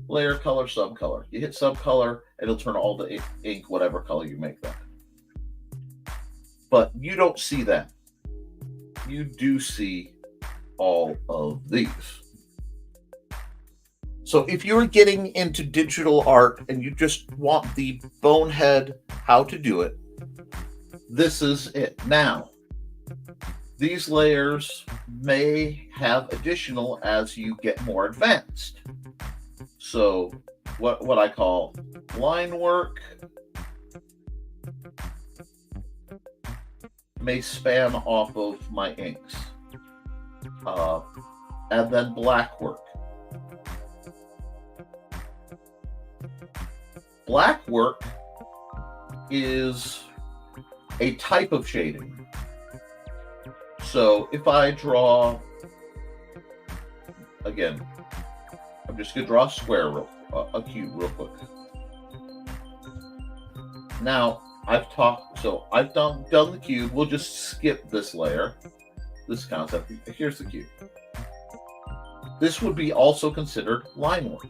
layer color, subcolor. You hit subcolor, and it'll turn all the ink whatever color you make that. But you don't see that. You do see all of these. So if you're getting into digital art and you just want the bonehead how to do it, this is it. Now, these layers may have additional as you get more advanced. So what I call line work may span off of my inks. And then black work. Black work is a type of shading. So if I draw, again, I'm just going to draw a square, a cube real quick. Now, I've done the cube. We'll just skip this layer, this concept. Here's the cube. This would be also considered line work.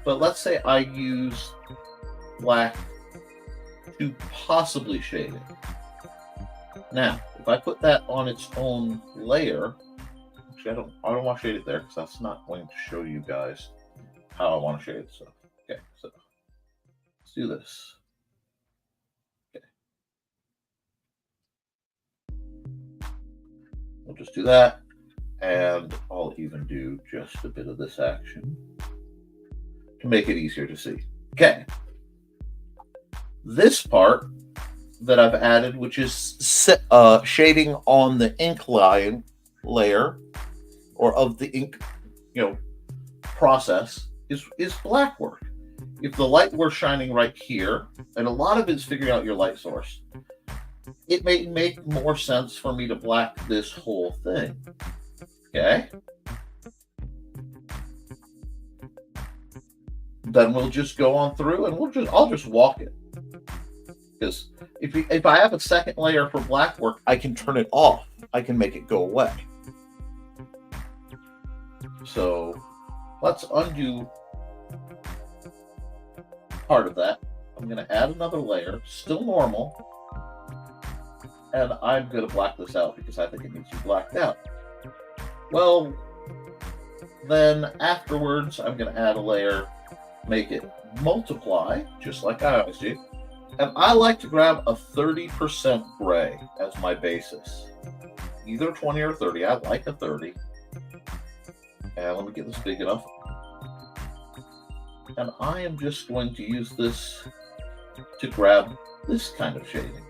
But let's say I use black to possibly shade it. Now, if I put that on its own layer, actually I don't want to shade it there because that's not going to show you guys how I want to shade it. So, okay, so let's do this. Okay. We'll just do that, and I'll even do just a bit of this action to make it easier to see. Okay. This part that I've added, which is shading on the ink line layer or of the ink, process is black work. If the light were shining right here, and a lot of it is figuring out your light source, it may make more sense for me to black this whole thing. Okay. Then we'll just go on through and I'll just walk it. Because if I have a second layer for black work, I can turn it off. I can make it go away. So let's undo part of that. I'm going to add another layer, still normal. And I'm going to black this out because I think it needs to be blacked out. Well, then afterwards, I'm going to add a layer, make it multiply, just like I always do. And I like to grab a 30% gray as my basis. Either 20 or 30. I like a 30. And let me get this big enough. And I am just going to use this to grab this kind of shading.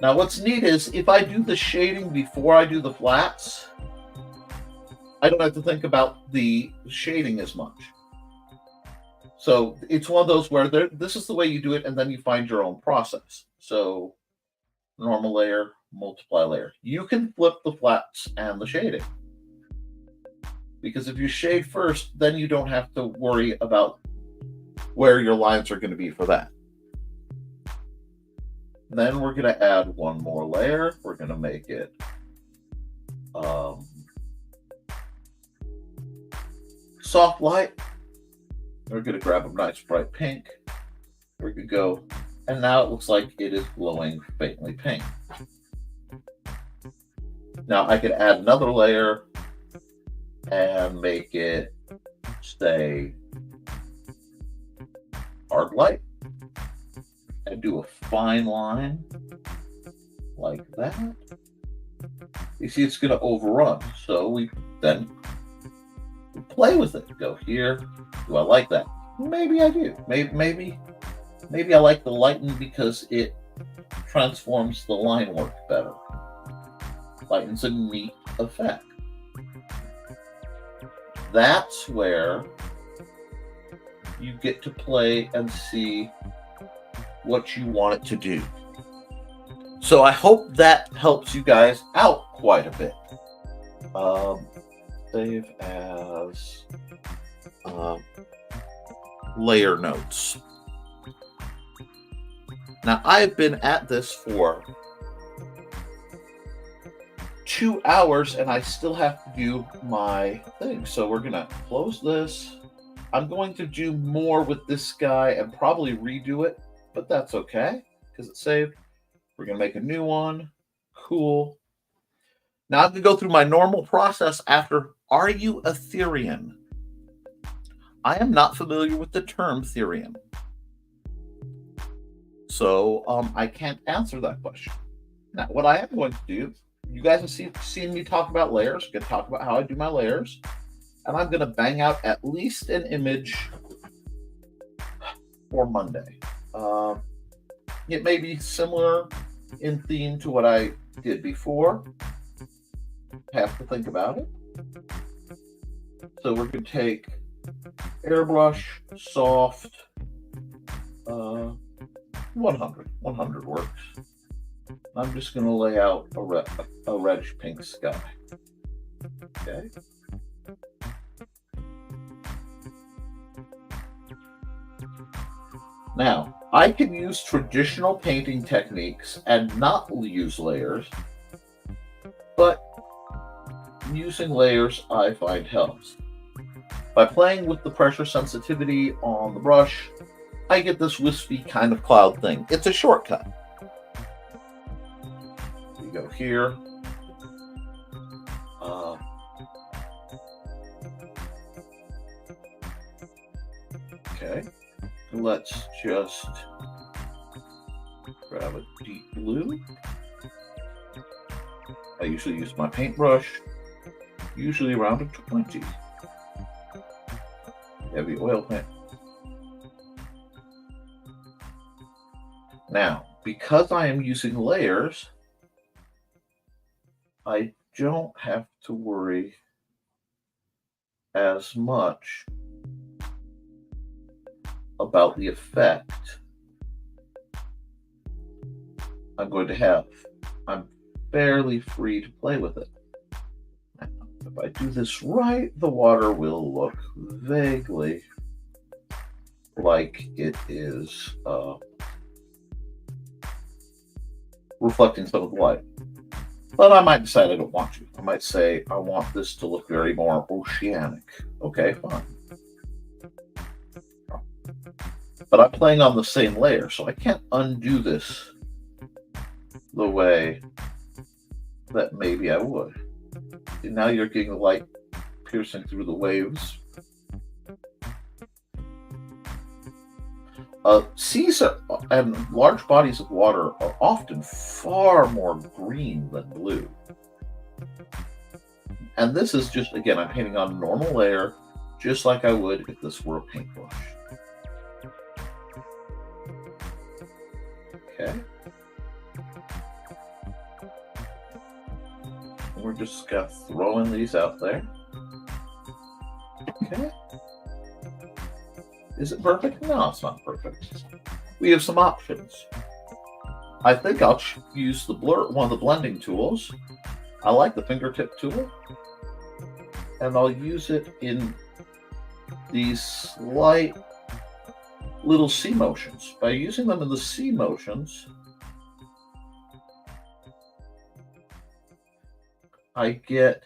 Now what's neat is if I do the shading before I do the flats, I don't have to think about the shading as much. So it's one of those where this is the way you do it, and then you find your own process. So normal layer, multiply layer. You can flip the flats and the shading. Because if you shade first, then you don't have to worry about where your lines are going to be for that. Then we're going to add one more layer. We're going to make it soft light. We're going to grab a nice bright pink. We're going to go, and now it looks like it is glowing faintly pink. Now I could add another layer and make it say hard light and do a fine line like that. You see it's going to overrun, so we then play with it. Go here. Do I like that? Maybe I do. Maybe maybe I like the lighten because it transforms the line work better. Lighten's a neat effect. That's where you get to play and see what you want it to do. So I hope that helps you guys out quite a bit. Save as layer notes. Now I've been at this for 2 hours and I still have to do my thing. So we're gonna close this. I'm going to do more with this guy and probably redo it, but that's okay because it's saved. We're gonna make a new one. Cool. Now I'm gonna go through my normal process after Are You a Therian? I am not familiar with the term Therian. So I can't answer that question. Now, what I am going to do, you guys have seen me talk about layers. I'm going to talk about how I do my layers. And I'm going to bang out at least an image for Monday. It may be similar in theme to what I did before. Have to think about it. So we're going to take airbrush, soft, 100. 100 works. I'm just going to lay out a reddish pink sky. Okay. Now, I can use traditional painting techniques and not use layers, but using layers I find helps. By playing with the pressure sensitivity on the brush, I get this wispy kind of cloud thing. It's a shortcut. We go here. Okay. Let's just grab a deep blue. I usually use my paintbrush, usually around a 20. Heavy oil paint. Now, because I am using layers, I don't have to worry as much about the effect I'm going to have. I'm fairly free to play with it. Now, if I do this right, the water will look vaguely like it is reflecting some of the light. But I might decide I don't want to. I might say I want this to look very more oceanic. Okay, fine. But I'm playing on the same layer, so I can't undo this the way that maybe I would. See, now you're getting the light piercing through the waves. Seas and large bodies of water are often far more green than blue. And this is just, again, I'm painting on a normal layer, just like I would if this were a paintbrush. Okay. We're just throwing these out there. Okay. Is it perfect? No, it's not perfect. We have some options. I think I'll use one of the blending tools. I like the fingertip tool. And I'll use it in these slight little C motions. By using them in the C motions, I get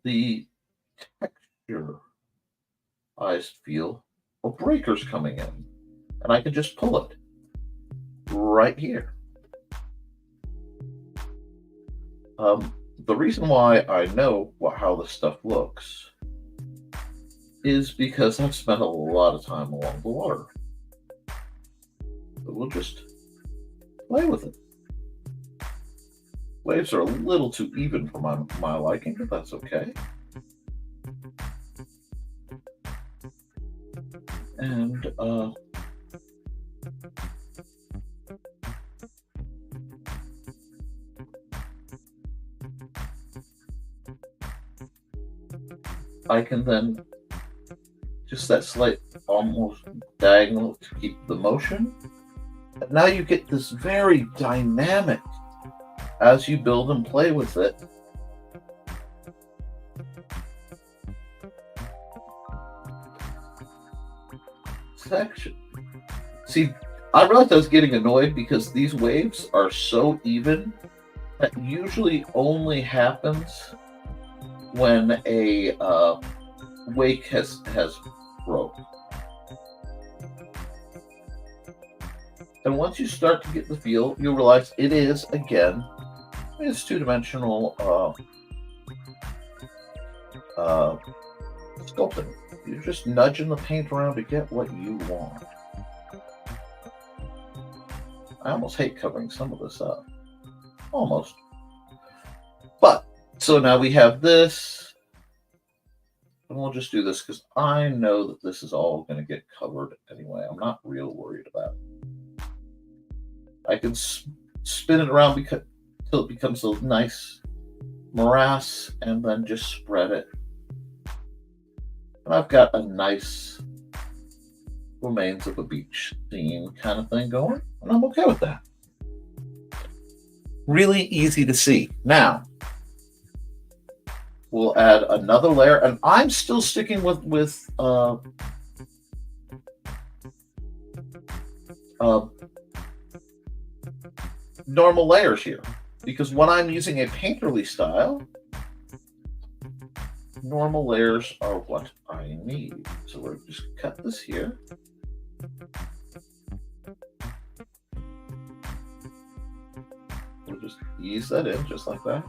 the texture I feel of breakers coming in. And I can just pull it right here. The reason why I know how this stuff looks is because I've spent a lot of time along the water. So we'll just play with it. Waves are a little too even for my liking, but that's okay. And I can then just that slight almost diagonal to keep the motion. And now you get this very dynamic as you build and play with it. Section. See, I realized I was getting annoyed because these waves are so even that usually only happens when a wake has broke. And once you start to get the feel, you'll realize it is, again, it's two-dimensional sculpting. You're just nudging the paint around to get what you want. I almost hate covering some of this up. Almost. But, so now we have this. And we'll just do this because I know that this is all going to get covered anyway. I'm not real worried about it. I can spin it around until it becomes a nice morass and then just spread it. And I've got a nice remains of a beach scene kind of thing going, and I'm okay with that. Really easy to see. Now, we'll add another layer, and I'm still sticking with normal layers here, because when I'm using a painterly style, normal layers are what I need. So we're just cut this here. We'll just ease that in just like that.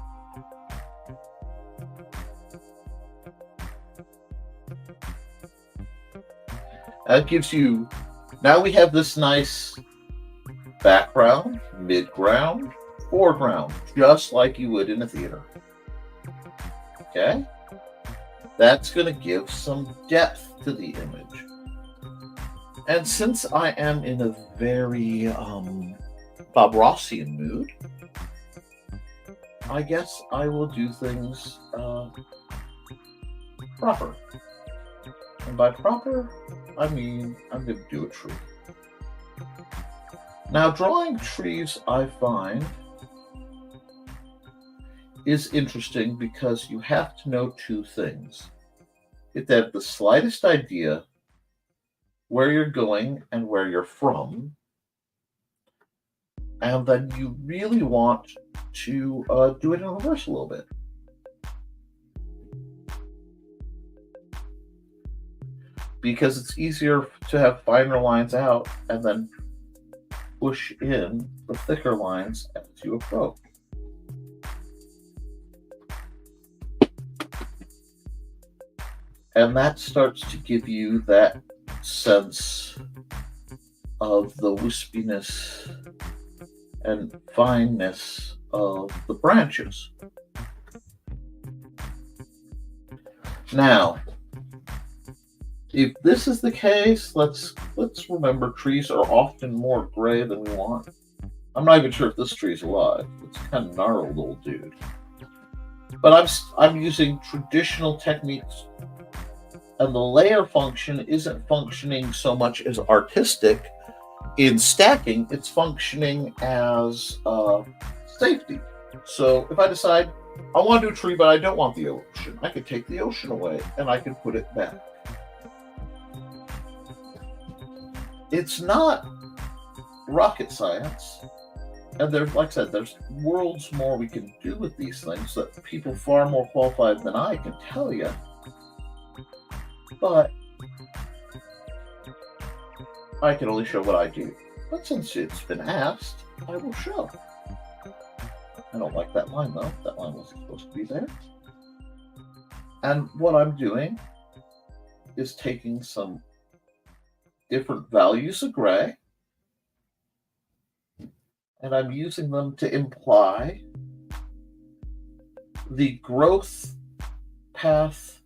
That gives you, now we have this nice background, mid-ground, foreground, just like you would in a theater. Okay? That's going to give some depth to the image. And since I am in a very Bob Rossian mood, I guess I will do things proper. And by proper, I mean I'm going to do a tree. Now, drawing trees, I find, is interesting because you have to know two things. You have to have the slightest idea where you're going and where you're from, and then you really want to do it in reverse a little bit. Because it's easier to have finer lines out and then push in the thicker lines as you approach. And that starts to give you that sense of the wispiness and fineness of the branches. Now, if this is the case, let's remember trees are often more gray than we want. I'm not even sure if this tree's alive. It's a kind of gnarled old dude. But I'm using traditional techniques, and the layer function isn't functioning so much as artistic in stacking. It's functioning as safety. So if I decide I want to do a tree, but I don't want the ocean, I could take the ocean away and I can put it back. It's not rocket science, and there's, like I said, there's worlds more we can do with these things that people far more qualified than I can tell you. But I can only show what I do. But since it's been asked, I will show. I don't like that line though. That line wasn't supposed to be there. And what I'm doing is taking some different values of gray, and I'm using them to imply the growth path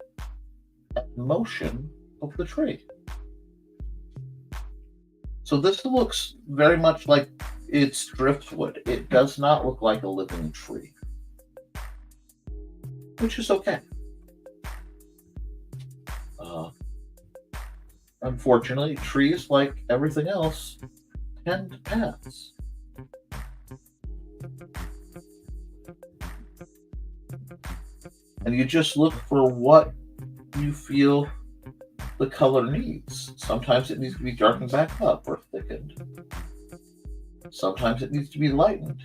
and motion of the tree. So this looks very much like it's driftwood. It does not look like a living tree, which is okay. unfortunately, trees, like everything else, tend to pass. And you just look for what you feel the color needs. Sometimes it needs to be darkened back up or thickened. Sometimes it needs to be lightened.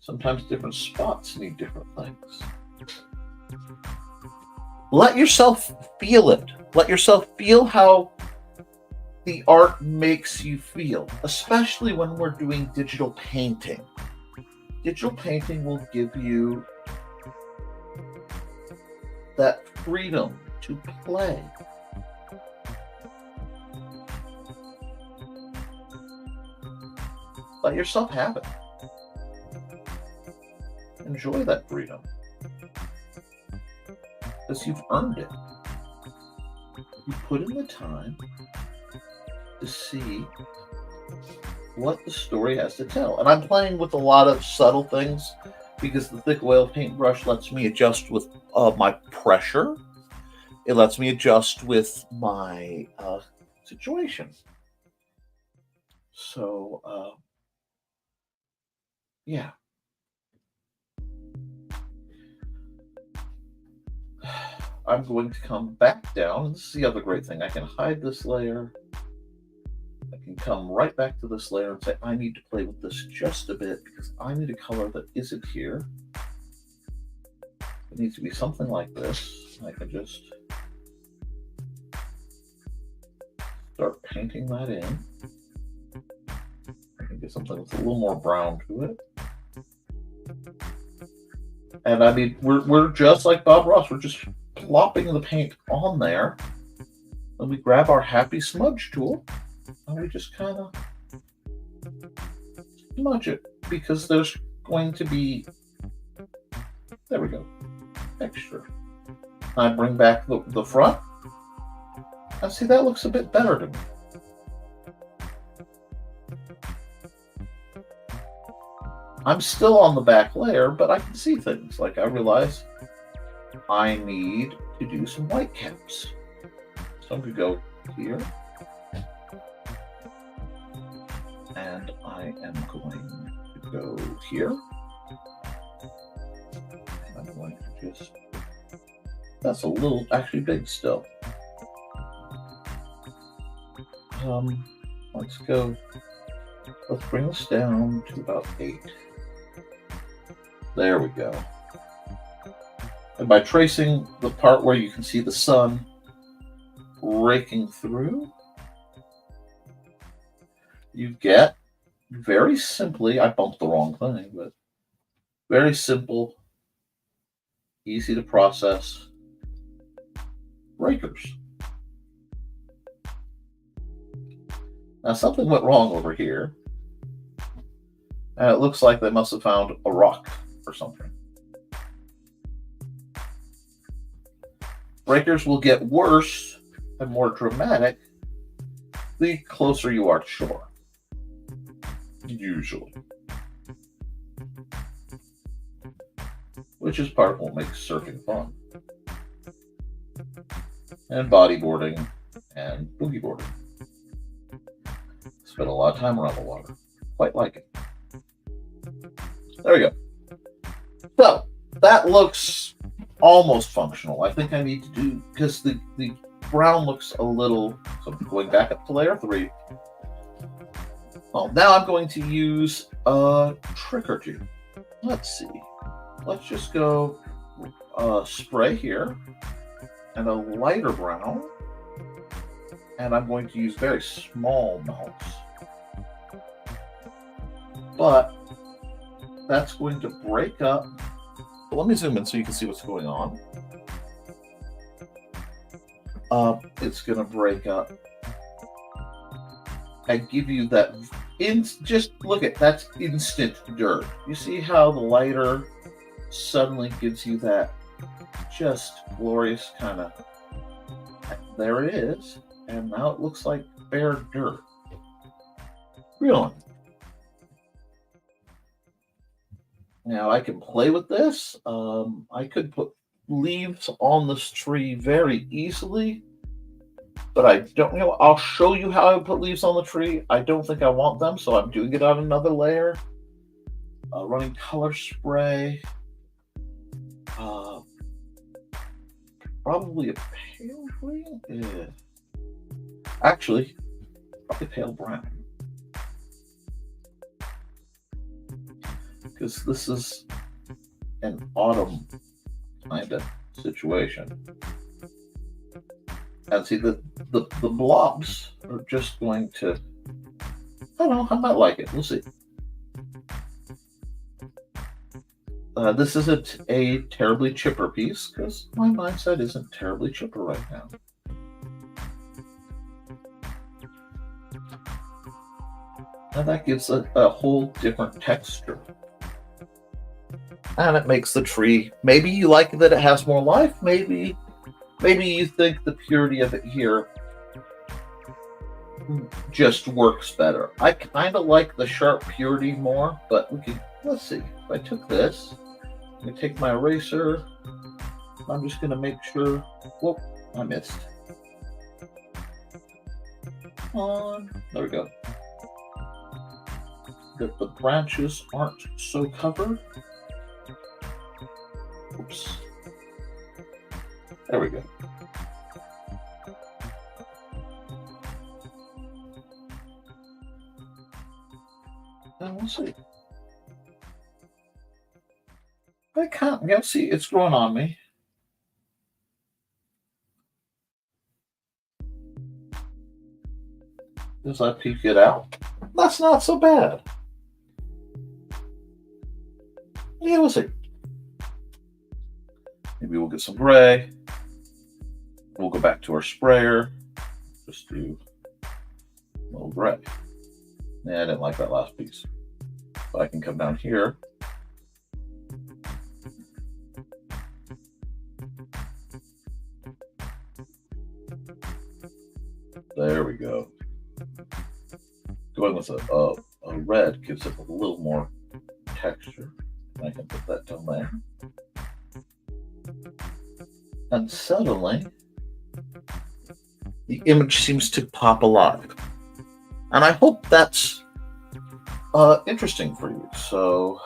Sometimes different spots need different things. Let yourself feel it. Let yourself feel how the art makes you feel, especially when we're doing digital painting. Digital painting will give you that freedom to play. Let yourself have it. Enjoy that freedom. Because you've earned it. You put in the time to see what the story has to tell. And I'm playing with a lot of subtle things because the thick oil paintbrush lets me adjust with my pressure. It lets me adjust with my situation. So, yeah. I'm going to come back down. And this is the other great thing. I can hide this layer. I can come right back to this layer and say, I need to play with this just a bit because I need a color that isn't here. It needs to be something like this. I can just start painting that in. I can get something with a little more brown to it. And I mean, we're just like Bob Ross. We're just plopping the paint on there. And we grab our happy smudge tool and we just kind of smudge it because there's going to be, there we go, texture. I bring back the front. And see, that looks a bit better to me. I'm still on the back layer, but I can see things. Like I realize I need to do some white caps. So I'm going to go here. And I am going to go here. And I'm going to just, that's a little, actually big still. Let's bring this down to about 8. There we go. And by tracing the part where you can see the sun breaking through, you get very simply, I bumped the wrong thing, but very simple, easy to process breakers. Now something went wrong over here, and it looks like they must have found a rock or something. Breakers will get worse and more dramatic the closer you are to shore. Usually. Which is part of what makes surfing fun. And bodyboarding and boogie boarding. Spend a lot of time around the water. Quite like it. There we go. So, that looks almost functional. I think I need to do, because the brown looks a little, so I'm going back up to layer 3. Well, now I'm going to use a trick or two. Let's see. Let's just go spray here and a lighter brown. And I'm going to use very small melts. But that's going to break up. Let me zoom in so you can see what's going on. It's going to break up and give you that, just look at, that's instant dirt. You see how the lighter suddenly gives you that just glorious kind of, there it is. And now it looks like bare dirt. Really. Now I can play with this. I could put leaves on this tree very easily. but I don't know. I'll show you how I put leaves on the tree. I don't think I want them, so I'm doing it on another layer. Running color spray. Probably a pale green. Yeah. Actually, probably pale brown. Because this is an autumn kind of situation. And see, the blobs are just going to, I don't know, I might like it. We'll see. This isn't a terribly chipper piece, because my mindset isn't terribly chipper right now. And that gives a whole different texture. And it makes the tree, maybe you like that it has more life, maybe you think the purity of it here just works better. I kind of like the sharp purity more, but let's see. If I took this, I'm going to take my eraser, I'm just going to make sure, whoop, I missed. There we go. That the branches aren't so covered. Oops. There we go. And we'll see. I can't, see, it's growing on me. As I peek it out, that's not so bad. Yeah, we'll see. Maybe we'll get some gray. We'll go back to our sprayer. Just do a little gray. Yeah, I didn't like that last piece. But I can come down here. There we go. Going with a red gives it a little more texture. I can put that down there. And suddenly, the image seems to pop alive. And I hope that's interesting for you. So,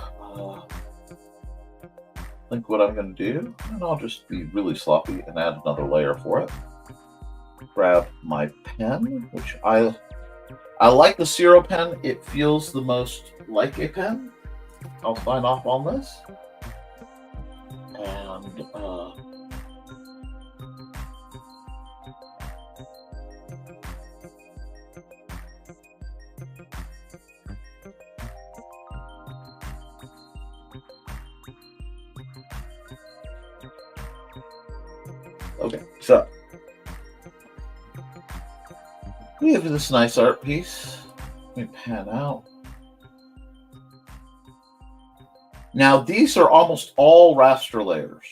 I think what I'm going to do, and I'll just be really sloppy and add another layer for it. Grab my pen, which I like the Zero pen. It feels the most like a pen. I'll sign off on this. And okay, so we have this nice art piece. Let me pan out. Now, these are almost all raster layers.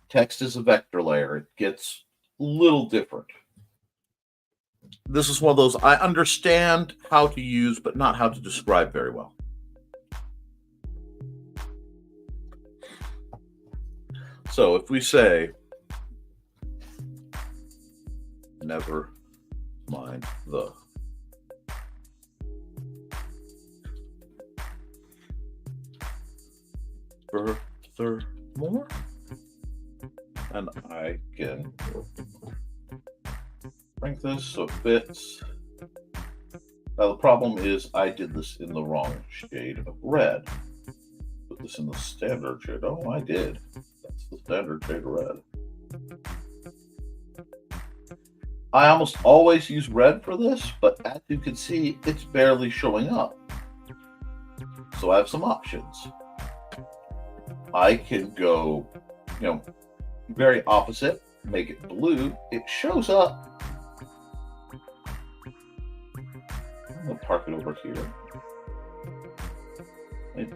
Text is a vector layer. It gets a little different. This is one of those I understand how to use, but not how to describe very well. So if we say, never mind the furthermore, and I can bring this so it fits. Now the problem is I did this in the wrong shade of red. Put this in the standard shade. Oh, I did. That's the standard shade of red. I almost always use red for this, but as you can see, it's barely showing up. So I have some options. I can go, very opposite, make it blue. It shows up. I'm gonna park it over here.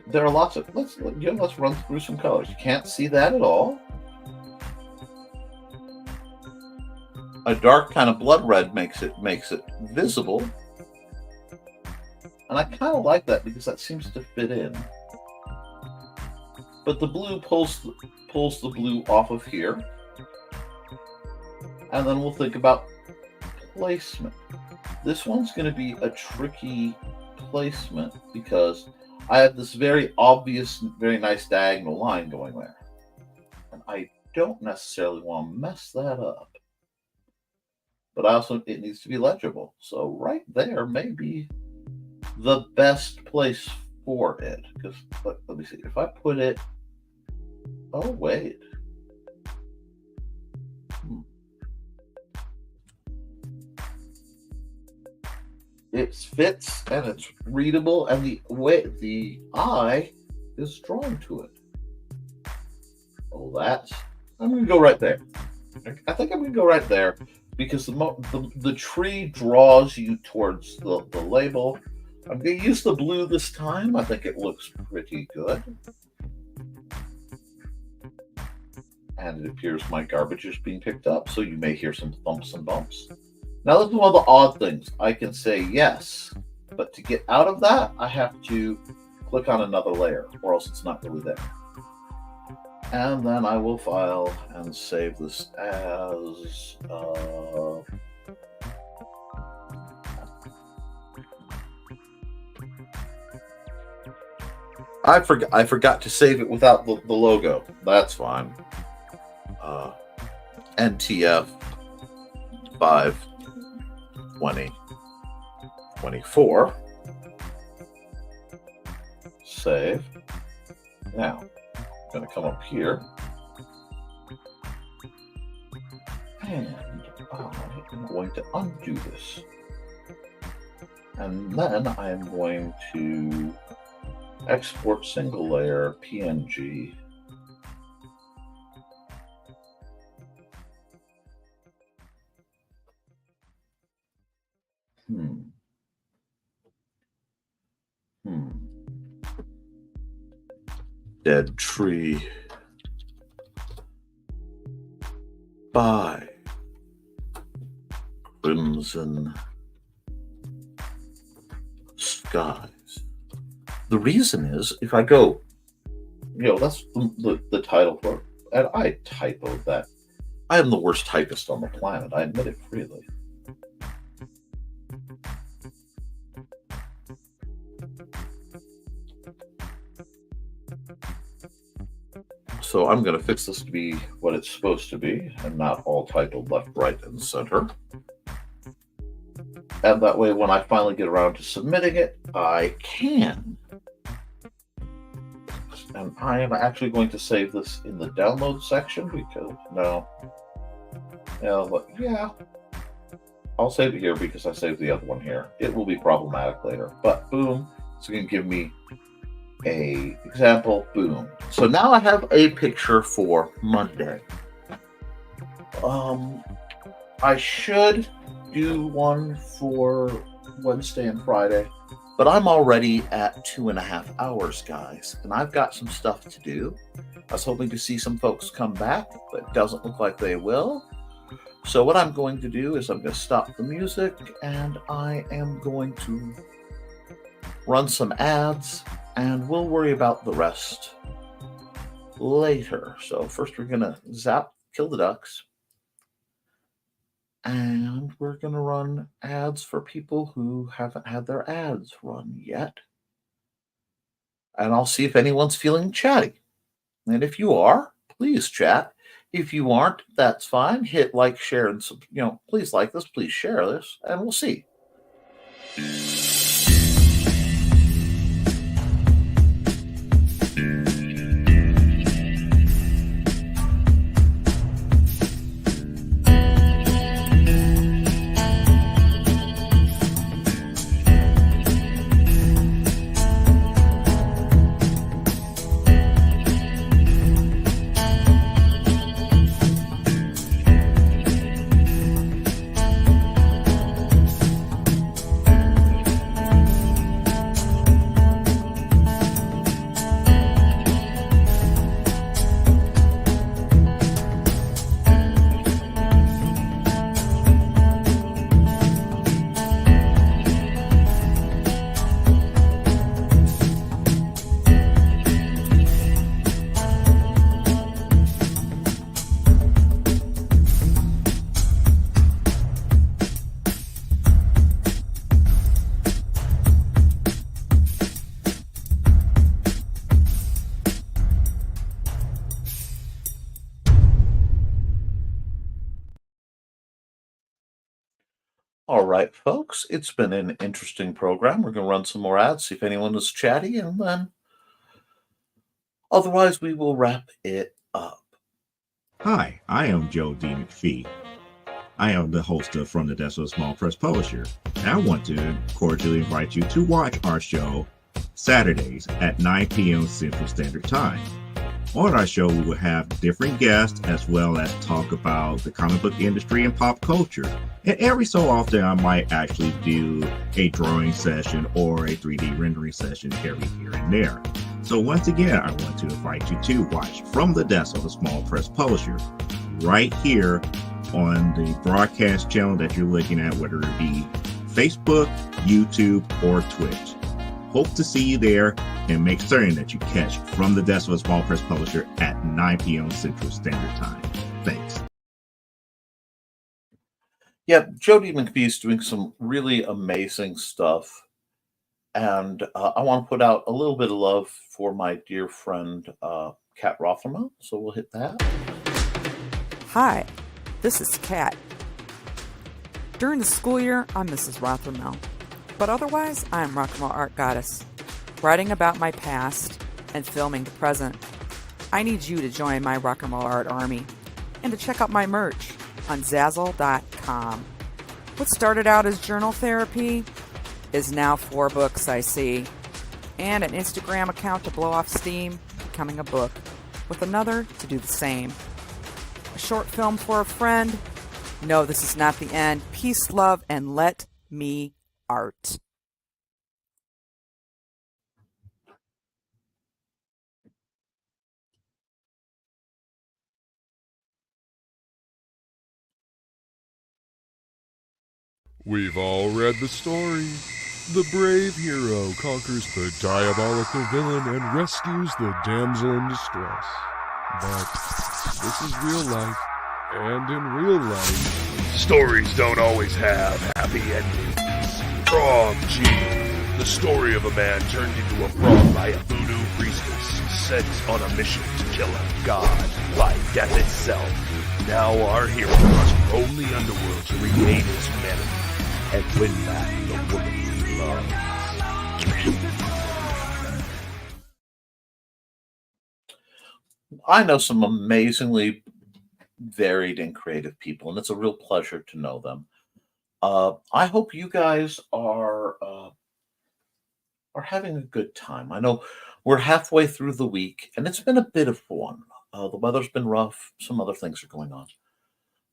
There are lots of, let's run through some colors. You can't see that at all. A dark kind of blood red makes it visible. And I kind of like that because that seems to fit in. But the blue pulls the blue off of here. And then we'll think about placement. This one's going to be a tricky placement because I have this very obvious, very nice diagonal line going there. And I don't necessarily want to mess that up. But also, it needs to be legible. So right there may be the best place for it. Because, let me see. If I put it... Oh, wait. It fits and it's readable, and the eye is drawn to it. Oh, I'm going to go right there. I think I'm going to go right there because the tree draws you towards the label. I'm going to use the blue this time. I think it looks pretty good. And it appears my garbage is being picked up, so you may hear some thumps and bumps. Now, this is one of the odd things. I can say yes, but to get out of that, I have to click on another layer, or else it's not really there. And then I will file and save this as... I forgot to save it without the logo. That's fine. NTF 5/20/24. Save. Now, I'm going to come up here. And I'm going to undo this. And then I'm going to export single layer PNG. Dead tree by crimson skies. The reason is, if I go, that's the title for it, and I typoed that. I am the worst typist on the planet. I admit it freely. So I'm going to fix this to be what it's supposed to be and not all titled left, right, and center. And that way, when I finally get around to submitting it, I can. And I am actually going to save this in the download section because, I'll save it here because I saved the other one here. It will be problematic later, but boom, it's going to give me a example. Boom. So now I have a picture for Monday. I should do one for Wednesday and Friday, but I'm already at 2.5 hours, guys, and I've got some stuff to do. I was hoping to see some folks come back, but it doesn't look like they will. So what I'm going to do is I'm going to stop the music, and I am going to run some ads, and we'll worry about the rest later. So first we're going to kill the ducks. And we're going to run ads for people who haven't had their ads run yet. And I'll see if anyone's feeling chatty. And if you are, please chat. If you aren't, that's fine. Hit like, share, and please like this, please share this, and we'll see. All right, folks, it's been an interesting program. We're going to run some more ads, see if anyone is chatty, and then otherwise we will wrap it up. Hi, I am Joe D. McPhee. I am the host of From the Desk of a Small Press Publisher, and I want to cordially invite you to watch our show Saturdays at 9 p.m. Central Standard Time. On our show, we will have different guests as well as talk about the comic book industry and pop culture. And every so often, I might actually do a drawing session or a 3D rendering session every here and there. So once again, I want to invite you to watch From the Desk of a Small Press Publisher right here on the broadcast channel that you're looking at, whether it be Facebook, YouTube, or Twitch. Hope to see you there, and make certain that you catch From the Desk of a Small Press Publisher at 9 p.m. Central Standard Time. Thanks. Yeah, Jody McPhee is doing some really amazing stuff. And I want to put out a little bit of love for my dear friend, Kat Rothermel. So we'll hit that. Hi, this is Kat. During the school year, I'm Mrs. Rothermel. But otherwise, I'm Rock and Roll Art Goddess, writing about my past and filming the present. I need you to join my Rock and Roll Art army and to check out my merch on Zazzle.com. What started out as journal therapy is now 4 books, I see, and an Instagram account to blow off steam, becoming a book, with another to do the same. A short film for a friend. No, this is not the end. Peace, love, and let me art. We've all read the story. The brave hero conquers the diabolical villain and rescues the damsel in distress. But this is real life, and in real life, stories don't always have happy endings. Frog G, the story of a man turned into a frog by a voodoo priestess sent on a mission to kill a god by death itself. Now our hero must roam the underworld to regain his humanity and win back the woman he loves. I know some amazingly varied and creative people, and it's a real pleasure to know them. I hope you guys are having a good time. I know we're halfway through the week, and it's been a bit of one. The weather's been rough. Some other things are going on.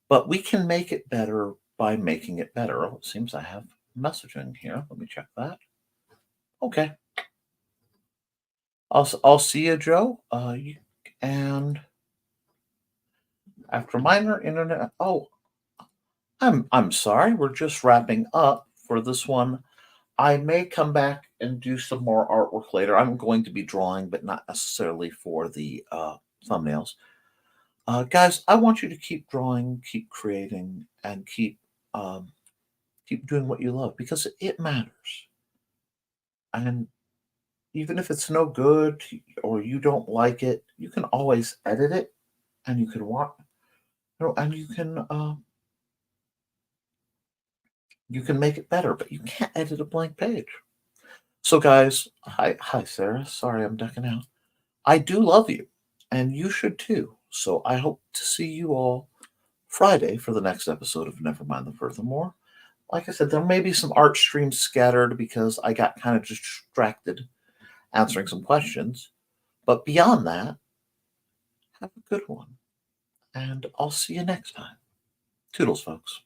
But we can make it better by making it better. Oh, it seems I have messaging here. Let me check that. Okay. I'll see you, Joe. And after minor internet. Oh, I'm sorry. We're just wrapping up for this one. I may come back and do some more artwork later. I'm going to be drawing, but not necessarily for the thumbnails. Guys, I want you to keep drawing, keep creating, and keep doing what you love, because it matters. And even if it's no good or you don't like it, you can always edit it, and you can and you can make it better, but you can't edit a blank page. So guys, hi Sarah. Sorry I'm ducking out. I do love you, and you should too. So I hope to see you all Friday for the next episode of Nevermind the Furthermore. Like I said, there may be some art streams scattered because I got kind of distracted answering some questions. But beyond that, have a good one. And I'll see you next time. Toodles, folks.